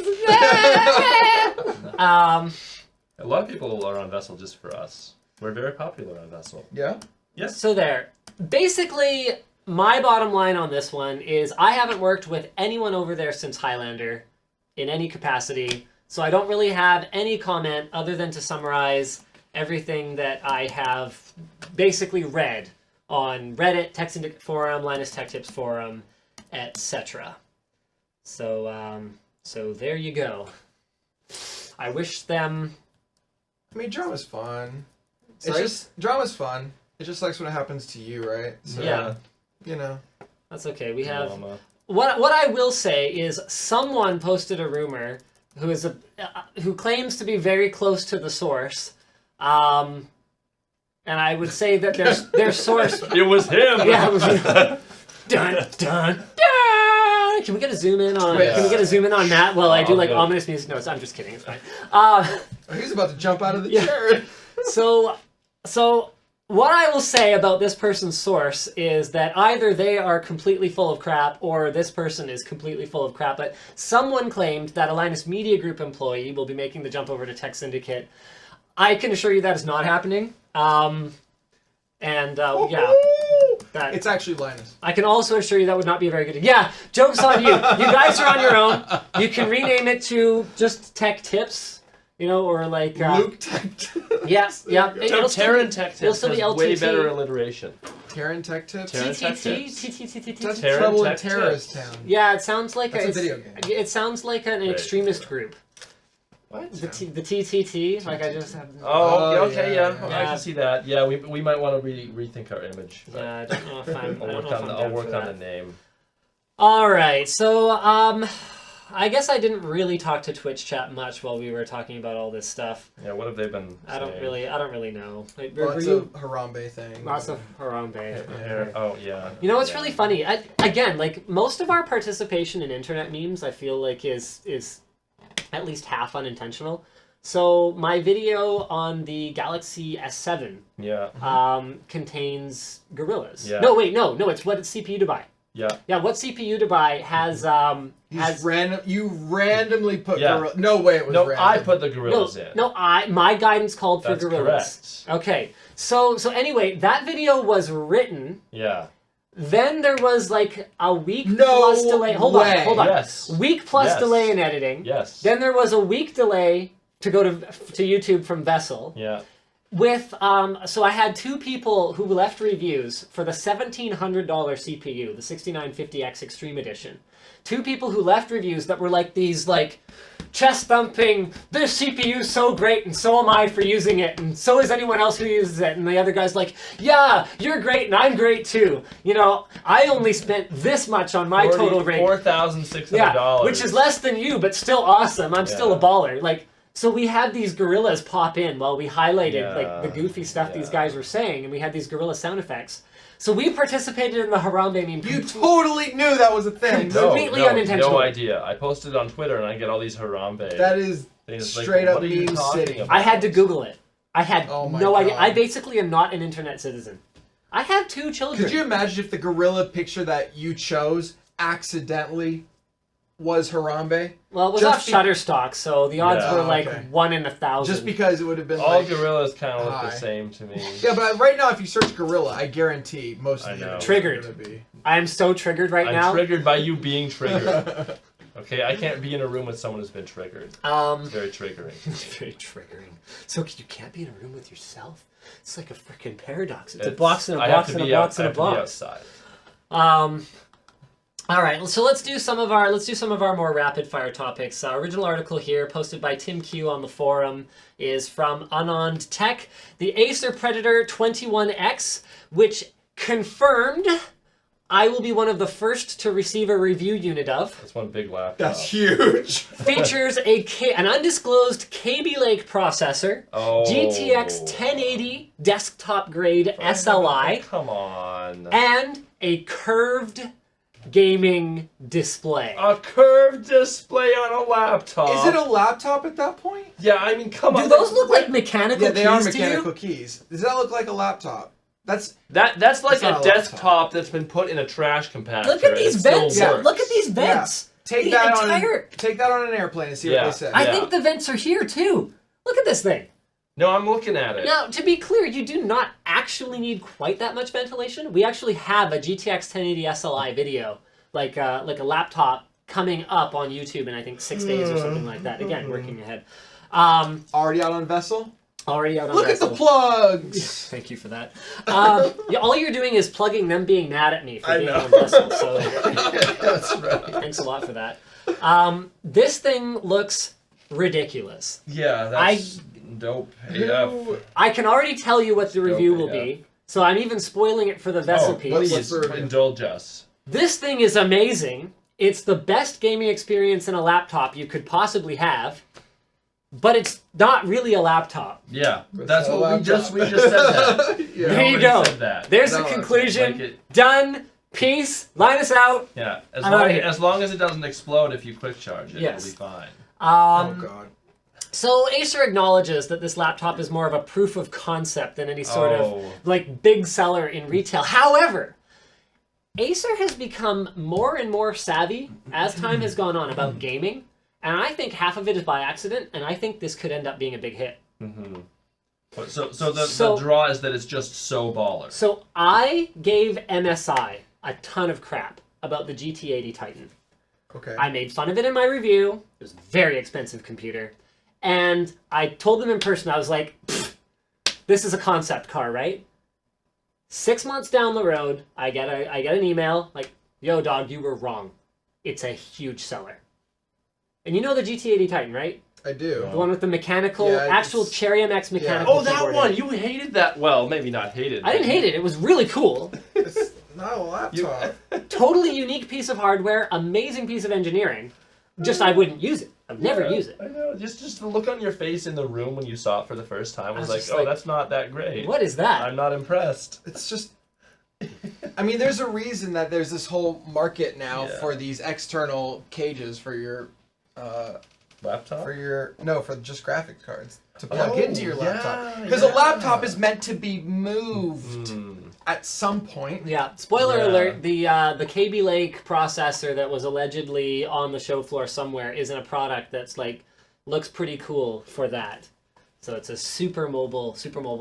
A lot of people are on Vessel just for us. We're very popular on Vessel. Yeah? Yes. So there. Basically, my bottom line on this one is I haven't worked with anyone over there since Highlander in any capacity, so I don't really have any comment other than to summarize everything that I have basically read on Reddit, Tek Syndicate forum, Linus Tech Tips forum, etc. So, so there you go. I wish them... I mean, drama's fun. Sorry? It's just... Drama's fun. It just sucks when it happens to you, right? So, yeah. You know. That's okay. We have... What I will say is someone posted a rumor who is who claims to be very close to the source. And I would say that their source... It was him! Yeah, it was him. Dun, dun, dun! Can we get a zoom in on... Can we get a zoom in on Matt while I do, like, ominous music notes? I'm just kidding. It's fine. He's about to jump out of the chair. So, what I will say about this person's source is that either they are completely full of crap or this person is completely full of crap, but someone claimed that a Linus Media Group employee will be making the jump over to Tek Syndicate. I can assure you that is not happening. It's actually Linus. I can also assure you that would not be a very good... Yeah, joke's on you. You guys are on your own. You can rename it to just Tech Tips, you know, or like... Luke Tech Tips. Yes, yeah. Terran Tech Tips has way better alliteration. Terran Tech Tips? TTT? That's Trouble in Terrorist Town. Yeah, it sounds like a video game. It sounds like an extremist group. What? The TTT, like I just have... Oh, okay, yeah. I can see that. Yeah, we might want to rethink our image. Yeah, I don't know if I'm I'll work on the name. Alright, so, I guess I didn't really talk to Twitch chat much while we were talking about all this stuff. Yeah, what have they been saying? I don't really know. Like, Lots of Harambe things. Lots of Harambe. Yeah. Oh, yeah. You know what's really funny? Again, like, most of our participation in internet memes, I feel like is at least half unintentional. So my video on the Galaxy S7 contains gorillas. Yeah. No, wait, no, it's what CPU to buy. Yeah. Yeah, what CPU to buy has you randomly put gorillas. No way it was random. I put the gorillas in. No, my guidance called for That's gorillas. Correct. Okay. So anyway, that video was written. Yeah. Then there was like a week plus delay. Hold on. Yes. Week plus delay in editing. Yes. Then there was a week delay to go to YouTube from Vessel. Yeah. With so I had 2 people who left reviews for the $1,700 CPU, the 6950X Extreme Edition. 2 people who left reviews that were like these chest thumping, this CPU's so great and so am I for using it and so is anyone else who uses it, and the other guy's like, yeah, you're great and I'm great too. You know, I only spent this much on my total rate. $4,600. Yeah, which is less than you, but still awesome. I'm still a baller. Like, so we had these gorillas pop in while we highlighted like the goofy stuff these guys were saying, and we had these gorilla sound effects. So we participated in the Harambe meme. You totally knew that was a thing. Completely unintentional. No idea. I posted on Twitter and I get all these Harambe. That is straight up meme city. I had to Google it. I had no idea. God. I basically am not an internet citizen. I have 2 children. Could you imagine if the gorilla picture that you chose accidentally was Harambe? Well, it was off Shutterstock, so the odds were like 1 in 1,000. Just because it would have been all gorillas kind of look the same to me. Yeah, but right now, if you search gorilla, I guarantee most of the triggered. I am so triggered now. I'm triggered by you being triggered. Okay, I can't be in a room with someone who's been triggered. It's very triggering. It's very triggering. So you can't be in a room with yourself? It's like a freaking paradox. It's a box and a box and a box and a box. All right, so let's do some of our more rapid fire topics. Original article here, posted by Tim Q on the forum, is from Unarmed Tech. The Acer Predator 21X, which confirmed I will be one of the first to receive a review unit of. That's one big laptop. That's huge. Features an undisclosed Kaby Lake processor, GTX 1080 desktop grade SLI. Come on. And a curved gaming display. A curved display on a laptop. Is it a laptop at that point? Yeah, I mean, come on. Do those look like mechanical keys? Yeah, they are mechanical keys. Does that look like a laptop? That's like a desktop that's been put in a trash compactor. Look at these vents. Look at these vents. Yeah. Take that on an airplane and see what they say. I think the vents are here too. Look at this thing. No, I'm looking at it. Now, to be clear, you do not actually need quite that much ventilation. We actually have a GTX 1080 SLI video, like a laptop, coming up on YouTube in I think 6 days or something like that. Again, working ahead. Already out on Vessel? Already out on Look Vessel. at the plugs! Thank you for that. All you're doing is plugging them being mad at me for being on Vessel. So that's right. Thanks a lot for that. This thing looks ridiculous. Yeah, that's dope AF. I can already tell you what the review will be, so I'm even spoiling it for the Vessel piece. Please indulge us. This thing is amazing. It's the best gaming experience in a laptop you could possibly have, but it's not really a laptop. Yeah, that's what we just said that. There you go. There's the conclusion. Done. Peace. Line us out. Yeah, as long as it doesn't explode if you quick charge it, it'll be fine. Oh god. So Acer acknowledges that this laptop is more of a proof of concept than any sort of like big seller in retail. However, Acer has become more and more savvy as time has gone on about gaming, and I think half of it is by accident, and I think this could end up being a big hit. Mm-hmm. So the draw is that it's just so baller. So I gave MSI a ton of crap about the GT80 Titan. Okay. I made fun of it in my review. It was a very expensive computer. And I told them in person, I was like, this is a concept car, right? 6 months down the road, I get an email like, yo, dog, you were wrong. It's a huge seller. And you know the GT80 Titan, right? I do. The one with the mechanical, actual Cherry MX mechanical. Oh, that one! You hated that. Well, maybe not hated. I didn't hate it. It was really cool. It's not a laptop. Totally unique piece of hardware, amazing piece of engineering. Just I wouldn't use it. I'd never use it. I know. Just the look on your face in the room when you saw it for the first time was like, oh, that's not that great. What is that? I'm not impressed. It's just... I mean, there's a reason that there's this whole market now for these external cages for your... laptop? For just graphics cards. To plug into your laptop. Because a laptop is meant to be moved at some point. Yeah. Spoiler alert, the Kaby Lake processor that was allegedly on the show floor somewhere isn't a product that's like looks pretty cool for that. So it's a super mobile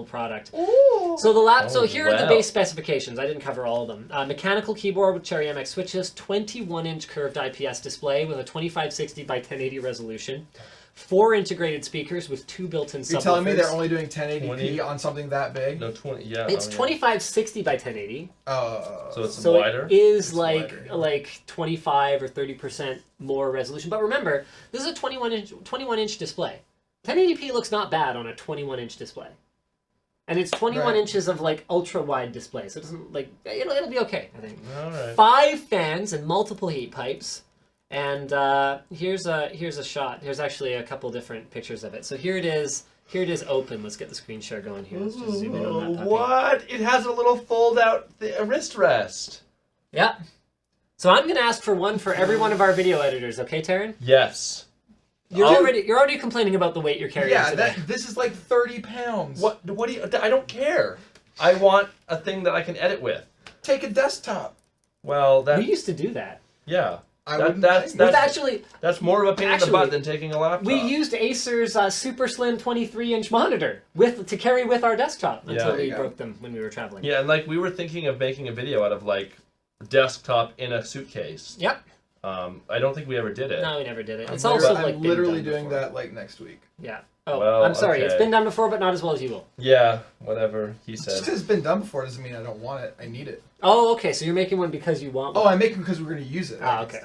product. Ooh. So here are the base specifications. I didn't cover all of them. Mechanical keyboard with Cherry MX switches, 21-inch curved IPS display with a 2560 by 1080 resolution, 4 integrated speakers with 2 built-in subwoofers. You're telling me they're only doing 1080p on something that big? No, 20. Yeah. It's 2560 by 1080. So it's wider. It is like 25 or 30% more resolution. But remember, this is a 21-inch display. 1080p looks not bad on a 21-inch display. And it's 21 inches of like ultra-wide display, so it doesn't like it'll be okay, I think. All right. 5 fans and multiple heat pipes. And here's a shot. Here's actually a couple different pictures of it. So here it is. Here it is open. Let's get the screen share going here. Let's just zoom in on that puppy. What? It has a little fold-out wrist rest. Yeah. So I'm gonna ask for one for every one of our video editors. Okay, Taryn? Yes. You're already complaining about the weight you're carrying today. This is like 30 pounds. What do you... I don't care. I want a thing that I can edit with. Take a desktop. Well, that... We used to do that. Yeah. That's That's more of a pain in the butt than taking a laptop. We used Acer's super slim 23-inch monitor to carry with our desktop until we broke them when we were traveling. Yeah, and like we were thinking of making a video out of like desktop in a suitcase. Yep. I don't think we ever did it. No, we never did it. It's I'm also like literally doing that like next week. Yeah. Oh, well, I'm sorry. okay. It's been done before, but not as well as you will. Yeah, whatever he said. Just because it's been done before doesn't mean I don't want it. I need it. Oh, okay. So you're making one because you want one. Oh, I make it because we're going to use it. Okay.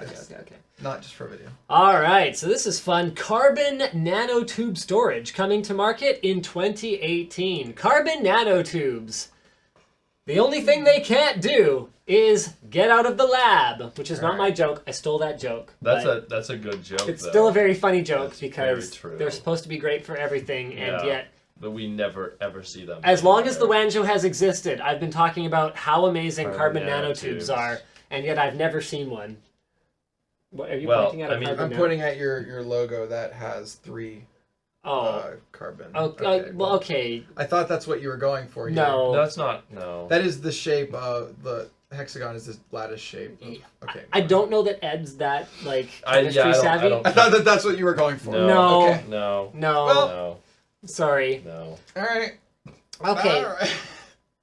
Not just for video. All right. So this is fun. Carbon nanotube storage coming to market in 2018. Carbon nanotubes. The only thing they can't do is get out of the lab, which is not my joke. I stole that joke. That's a good joke. It's though. still a very funny joke because very true. they're supposed to be great for everything, and yet. But we never ever see them. As long as the WAN show has existed, I've been talking about how amazing carbon nanotubes are, and yet I've never seen one. What, are you pointing at? I'm pointing at your logo that has 3 carbon. Okay. Well, okay. I thought that's what you were going for. Here. No, that's not. No. That is the shape of the hexagon. Is this lattice shape? Okay. I don't know that Ed's that like chemistry savvy. I thought that's what you were going for. No. Okay. No. Well, no. Sorry. No. All right. Okay. All right.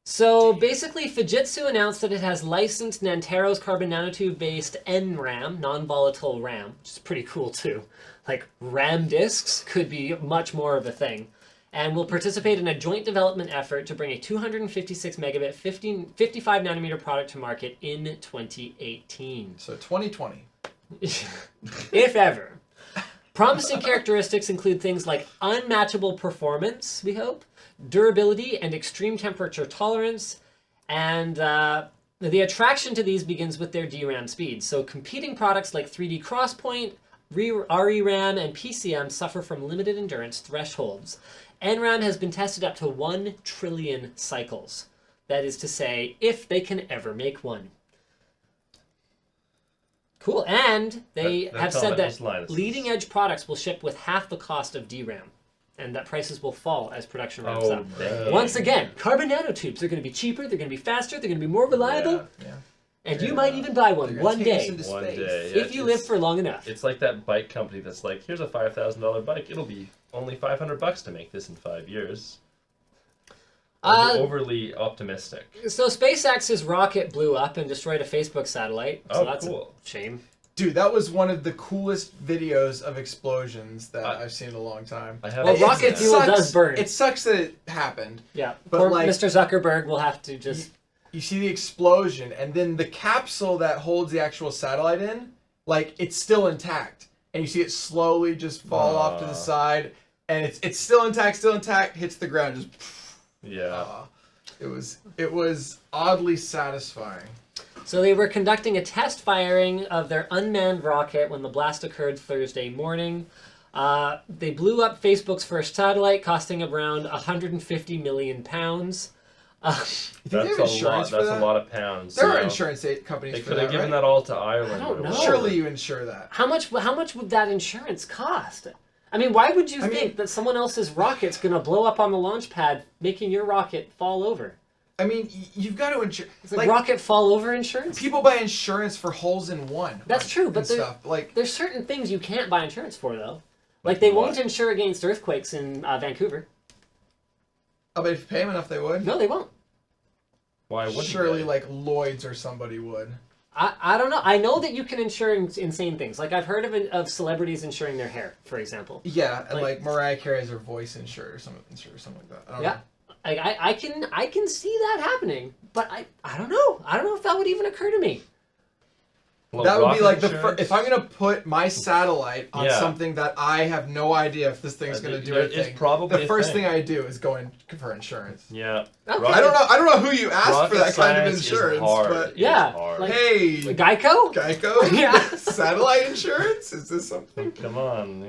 So basically, Fujitsu announced that it has licensed Nantero's carbon nanotube-based NRAM, non-volatile RAM, which is pretty cool too. Like RAM disks could be much more of a thing, and will participate in a joint development effort to bring a 256 megabit 55 nanometer product to market in 2018. So 2020. If ever. Promising characteristics include things like unmatchable performance, we hope, durability and extreme temperature tolerance, and the attraction to these begins with their DRAM speeds. So competing products like 3D Crosspoint, ReRAM, and PCM suffer from limited endurance thresholds. NRAM has been tested up to 1 trillion cycles. That is to say, if they can ever make one. Cool, and they have said that leading-edge products will ship with half the cost of DRAM, and that prices will fall as production ramps up. Dang. Once again, carbon nanotubes are going to be cheaper, they're going to be faster, they're going to be more reliable, and you might even buy one one day. One day. If you live for long enough. It's like that bike company that's like, here's a $5,000 bike. It'll be only $500 to make this in 5 years. Overly optimistic. So SpaceX's rocket blew up and destroyed a Facebook satellite. So that's cool. A shame. Dude, that was one of the coolest videos of explosions that I've seen in a long time. Well, rocket fuel does burn. It sucks that it happened. Yeah, but poor like, Mr. Zuckerberg will have to just... You see the explosion, and then the capsule that holds the actual satellite in, like, it's still intact. And you see it slowly just fall off to the side, and it's still intact, hits the ground, just... Yeah. It was oddly satisfying. So they were conducting a test firing of their unmanned rocket when the blast occurred Thursday morning. They blew up Facebook's first satellite, costing around £150 million. That's a lot of pounds. There are insurance companies they for that, could have given right? that all to Ireland. I don't know. Surely you insure that. How much would that insurance cost? I mean, why would you think that someone else's rocket's going to blow up on the launch pad, making your rocket fall over? I mean, you've got to insure. It's like rocket fall over insurance? People buy insurance for holes in one. That's true, but there's certain things you can't buy insurance for, though. Like, they won't insure against earthquakes in Vancouver. Oh, but if you pay them enough, they would? No, they won't. Why wouldn't Surely, they? like, Lloyd's or somebody would. I don't know. I know that you can insure insane things. Like, I've heard of celebrities insuring their hair, for example. Yeah, and like Mariah Carey has her voice insured or something like that. I don't know. I can see that happening, but I don't know. I don't know if that would even occur to me. Well, that would be like if I'm gonna put my satellite on something that I have no idea if this thing's gonna do anything. The first thing I do is go in for insurance. Yeah. Okay. I don't know who you asked for that kind of insurance, but like, hey, Geico? Yeah. Satellite insurance? Is this something? Come on,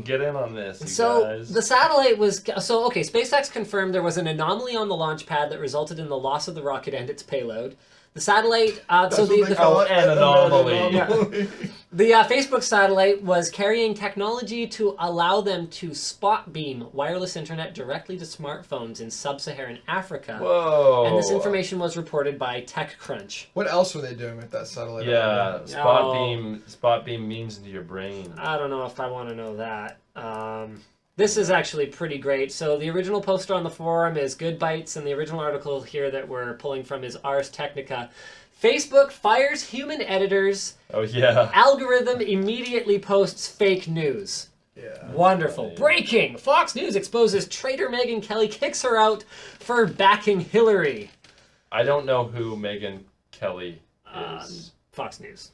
get in on this. So guys. the satellite was SpaceX confirmed there was an anomaly on the launch pad that resulted in the loss of the rocket and its payload. The satellite, That's so what they the call it, an anomaly. The Facebook satellite was carrying technology to allow them to spot beam wireless internet directly to smartphones in sub-Saharan Africa. Whoa. And this information was reported by TechCrunch. What else were they doing with that satellite? Yeah, spot beam means into your brain. I don't know if I want to know that. This is actually pretty great. So the original poster on the forum is Good Bytes, and the original article here that we're pulling from is Ars Technica. Facebook fires human editors. Oh, yeah. Algorithm immediately posts fake news. Yeah. Wonderful. Funny. Breaking! Fox News exposes traitor Megyn Kelly kicks her out for backing Hillary. I don't know who Megyn Kelly is. Fox News.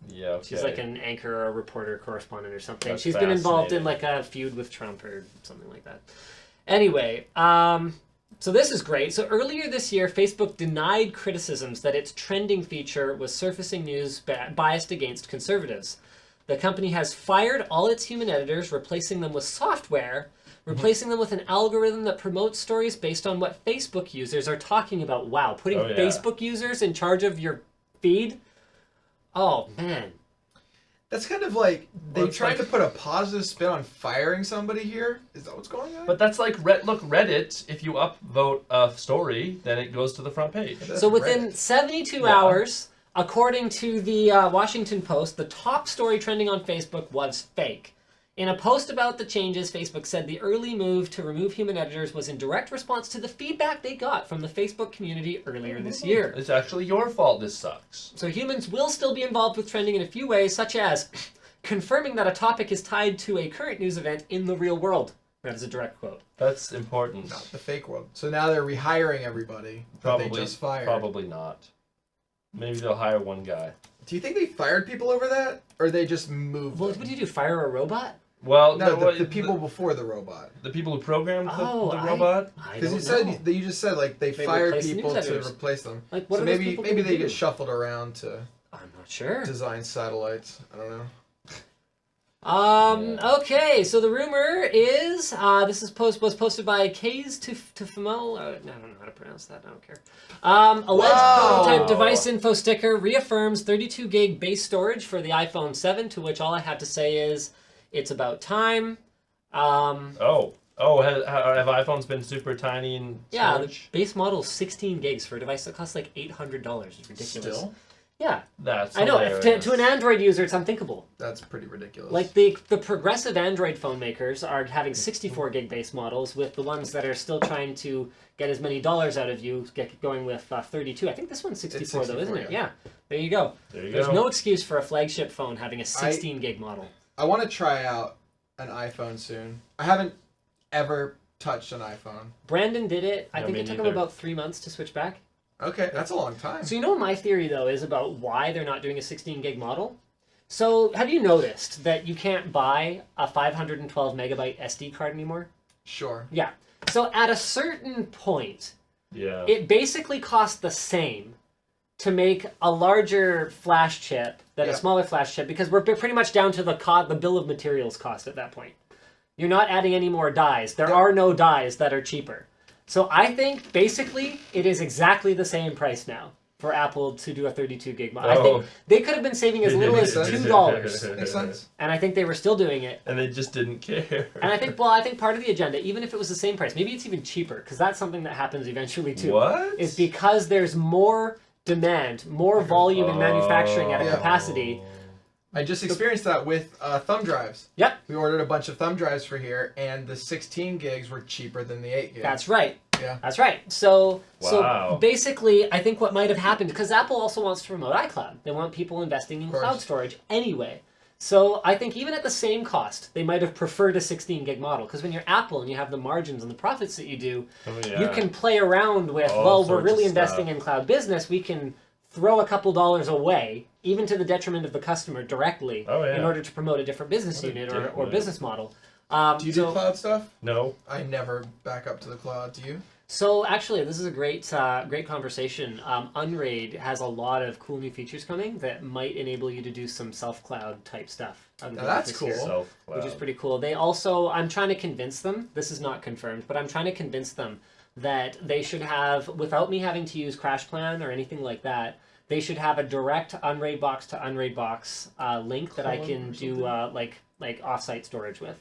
Yeah, okay. She's like an anchor or a reporter, correspondent or something. That's She's been involved in fascinating. like a feud with Trump or something like that. Anyway, so this is great. So earlier this year, Facebook denied criticisms that its trending feature was surfacing news biased against conservatives. The company has fired all its human editors, replacing them with software, replacing them with an algorithm that promotes stories based on what Facebook users are talking about. Wow, putting Oh, yeah. Facebook users in charge of your feed? Oh, man. That's kind of like they it's tried like- to put a positive spin on firing somebody here. Is that what's going on? But that's like, look, Reddit, if you upvote a story, then it goes to the front page. That's So within Reddit. 72 Yeah. hours, according to the Washington Post, the top story trending on Facebook was fake. In a post about the changes, Facebook said the early move to remove human editors was in direct response to the feedback they got from the Facebook community earlier this year. It's actually your fault this sucks. So humans will still be involved with trending in a few ways, such as confirming that a topic is tied to a current news event in the real world. That is a direct quote. That's important. Not the fake world. So now they're rehiring everybody that they just fired. Probably not. Maybe they'll hire one guy. Do you think they fired people over that, or they just moved? Well, them? what do you do? Fire a robot? Well, No, no, the people before the robot. the people who programmed the I- robot. I Because don't you said know. that you just said like they They fired replaced people news to editors. replace them. Like, what So are those maybe people maybe gonna they do? get shuffled around to I'm not sure. design satellites. I don't know. Okay, so the rumor is this is was posted by Kays to Famo. I don't know how to pronounce that. I don't care. Alleged Wow. prototype device info sticker reaffirms 32 gig base storage for the iPhone 7. To which all I have to say is, it's about time. Oh, have iPhones been super tiny and Yeah, the storage? base model is 16 gigs for a device that costs like $800. It's ridiculous. Still, Yeah, That's I know. hilarious. To an Android user, it's unthinkable. that's pretty ridiculous. Like the progressive Android phone makers are having 64 gig base models, with the ones that are still trying to get as many dollars out of you going with 32. I think this one's 64 though, isn't 64, it? yeah. Yeah. There you go. There you There's go. no excuse for a flagship phone having a 16 gig model. I want to try out an iPhone soon. I haven't ever touched an iPhone. Brandon did it. I No, think me it took him neither. about 3 months to switch back. Okay, that's a long time. So you know what my theory though is about why they're not doing a 16 gig model? So have you noticed that you can't buy a 512 megabyte SD card anymore? Sure. Yeah. So at a certain point, Yeah. it basically costs the same to make a larger flash chip than a Yeah. smaller flash chip, because we're pretty much down to the bill of materials cost at that point. You're not adding any more dies. There Yep. are no dies that are cheaper. So I think basically it is exactly the same price now for Apple to do a 32 gig model. I Oh. think they could have been saving as little as Makes sense. $2, Makes sense. and I think they were still doing it. And they just didn't care. And I think part of the agenda, even if it was the same price, maybe it's even cheaper, because that's something that happens eventually too. What? Is because there's more demand, more volume in manufacturing at a Yeah. capacity. I just experienced that with thumb drives. Yep, We ordered a bunch of thumb drives for here, and the 16 gigs were cheaper than the 8 gigs. that's right. Yeah. That's right. So Wow. basically, I think what might have happened, because Apple also wants to promote iCloud. They want people investing in Of course. cloud storage anyway. So I think even at the same cost, they might have preferred a 16 gig model. Because when you're Apple and you have the margins and the profits that you do, Oh, yeah. you can play around with, All well, we're sorts really of investing stuff. in cloud business. We can throw a couple dollars away, even to the detriment of the customer directly, Oh, yeah. in order to promote a different business What a unit or dickhead. business model. Do you do cloud stuff? No. I never back up to the cloud. Do you? So actually, this is a great conversation. Unraid has a lot of cool new features coming that might enable you to do some self-cloud type stuff. out of the Now that's office cool. here, Self-cloud. which is pretty cool. They also, I'm trying to convince them, this is not confirmed, but I'm trying to convince them that they should have, without me having to use CrashPlan or anything like that, they should have a direct Unraid box to Unraid box link that I can do like offsite storage with.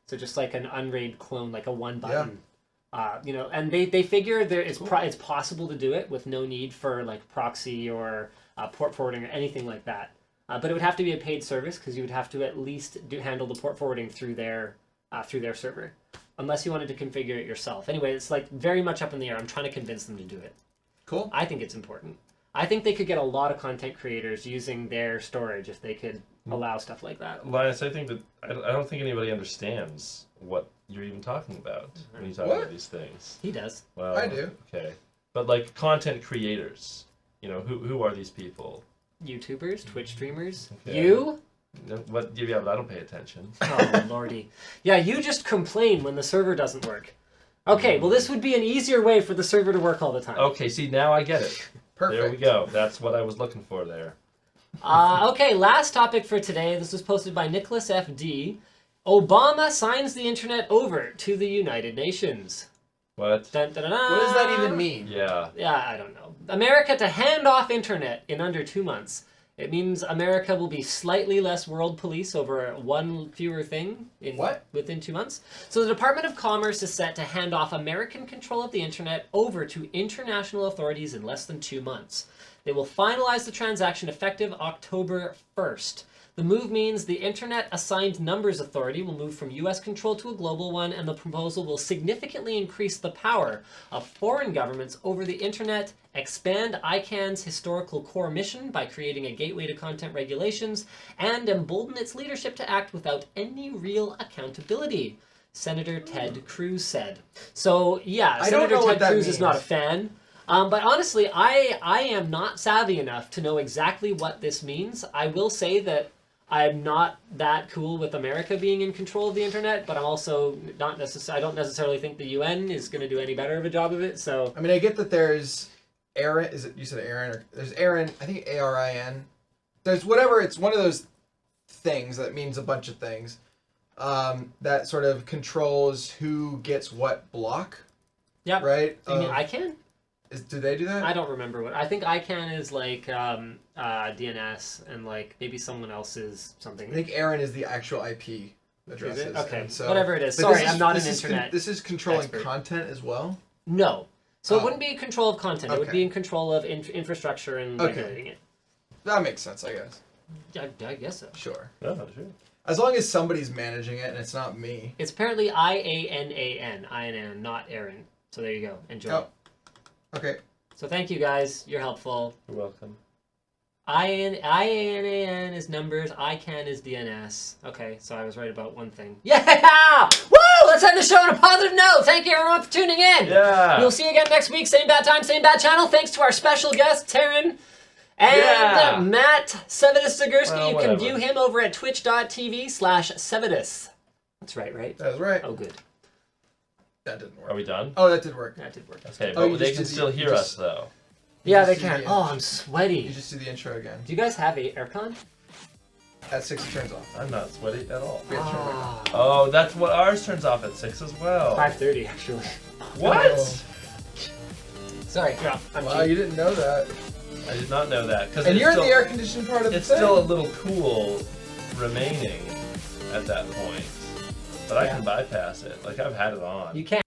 So just like an Unraid clone, like a one button. You know, and they figure it's possible to do it with no need for like proxy or port forwarding or anything like that. But it would have to be a paid service because you would have to at least handle the port forwarding through their server, unless you wanted to configure it yourself. Anyway, it's like very much up in the air. I'm trying to convince them to do it. Cool. I think it's important. I think they could get a lot of content creators using their storage if they could allow stuff like that. Linus, I think that I don't think anybody understands what you're even talking about when you talk about these things. He does. Well, I do. Okay, but like content creators, you know, who are these people? YouTubers, Twitch streamers. Okay. You? No, what? Yeah, but I don't pay attention. Oh, lordy. Yeah, you just complain when the server doesn't work. Okay, well, this would be an easier way for the server to work all the time. Okay, see, now I get it. Perfect. There we go. That's what I was looking for there. Okay, last topic for today. This was posted by Nicholas F.D. Obama signs the internet over to the United Nations. What? Dun, dun, dun, dun. What does that even mean? Yeah. Yeah, I don't know. America to hand off internet in under 2 months. It means America will be slightly less world police over one fewer thing within 2 months. So the Department of Commerce is set to hand off American control of the internet over to international authorities in less than 2 months. They will finalize the transaction effective October 1st. The move means the Internet Assigned Numbers Authority will move from U.S. control to a global one, and the proposal will significantly increase the power of foreign governments over the Internet, expand ICANN's historical core mission by creating a gateway to content regulations, and embolden its leadership to act without any real accountability, Senator Ted Cruz said. So, yeah, Senator Ted Cruz is not a fan. But honestly, I am not savvy enough to know exactly what this means. I will say that I'm not that cool with America being in control of the internet, but I'm also not I don't necessarily think the UN is going to do any better of a job of it. So I mean, I get that there's Aaron. Is it you said Aaron? Or there's Aaron. I think ARIN. There's whatever. It's one of those things that means a bunch of things. That sort of controls who gets what block. Yep. Right. Do you mean ICANN? Do they do that? I don't remember what. I think ICANN is like DNS, and like maybe someone else's something. I think Aaron is the actual IP addresses. Is it? Okay, so, whatever it is. Sorry, I'm not an this internet. This is controlling expert. content as well? No. So it wouldn't be in control of content. It would Okay. be in control of infrastructure and regulating it. That makes sense, I guess. I guess so. Sure. Oh, sure. As long as somebody's managing it and it's not me. It's apparently IANAN, not Aaron. So there you go. Enjoy. Oh. Okay. So thank you guys. You're helpful. You're welcome. IANAN is numbers. ICANN is DNS. Okay, so I was right about one thing. Yeah! Woo! Let's end the show on a positive note. Thank you everyone for tuning in. Yeah. We'll see you again next week. Same bad time, same bad channel. Thanks to our special guest, Taryn. And Matt Sevidus Zagurski. Well, you can view him over at twitch.tv/Sevidus. That's right? That's right. Oh, good. That didn't work. Are we done? Oh, that did work. That did work. Okay, Oh, but they can still hear us though. Yeah, they just do can. the Oh, intro. I'm sweaty. You just do the intro again. Do you guys have aircon? At 6 it turns off. I'm not sweaty at all. Yeah, turn it back on. Ah, Oh, that's what ours turns off at 6 as well. 5:30 actually. What? Oh. Sorry. Yeah, I'm Wow, you didn't know that. I did not know that. And you're in the air conditioned part of the It's thing. still a little cool remaining at that point. But I can bypass it. Like, I've had it on. You can't.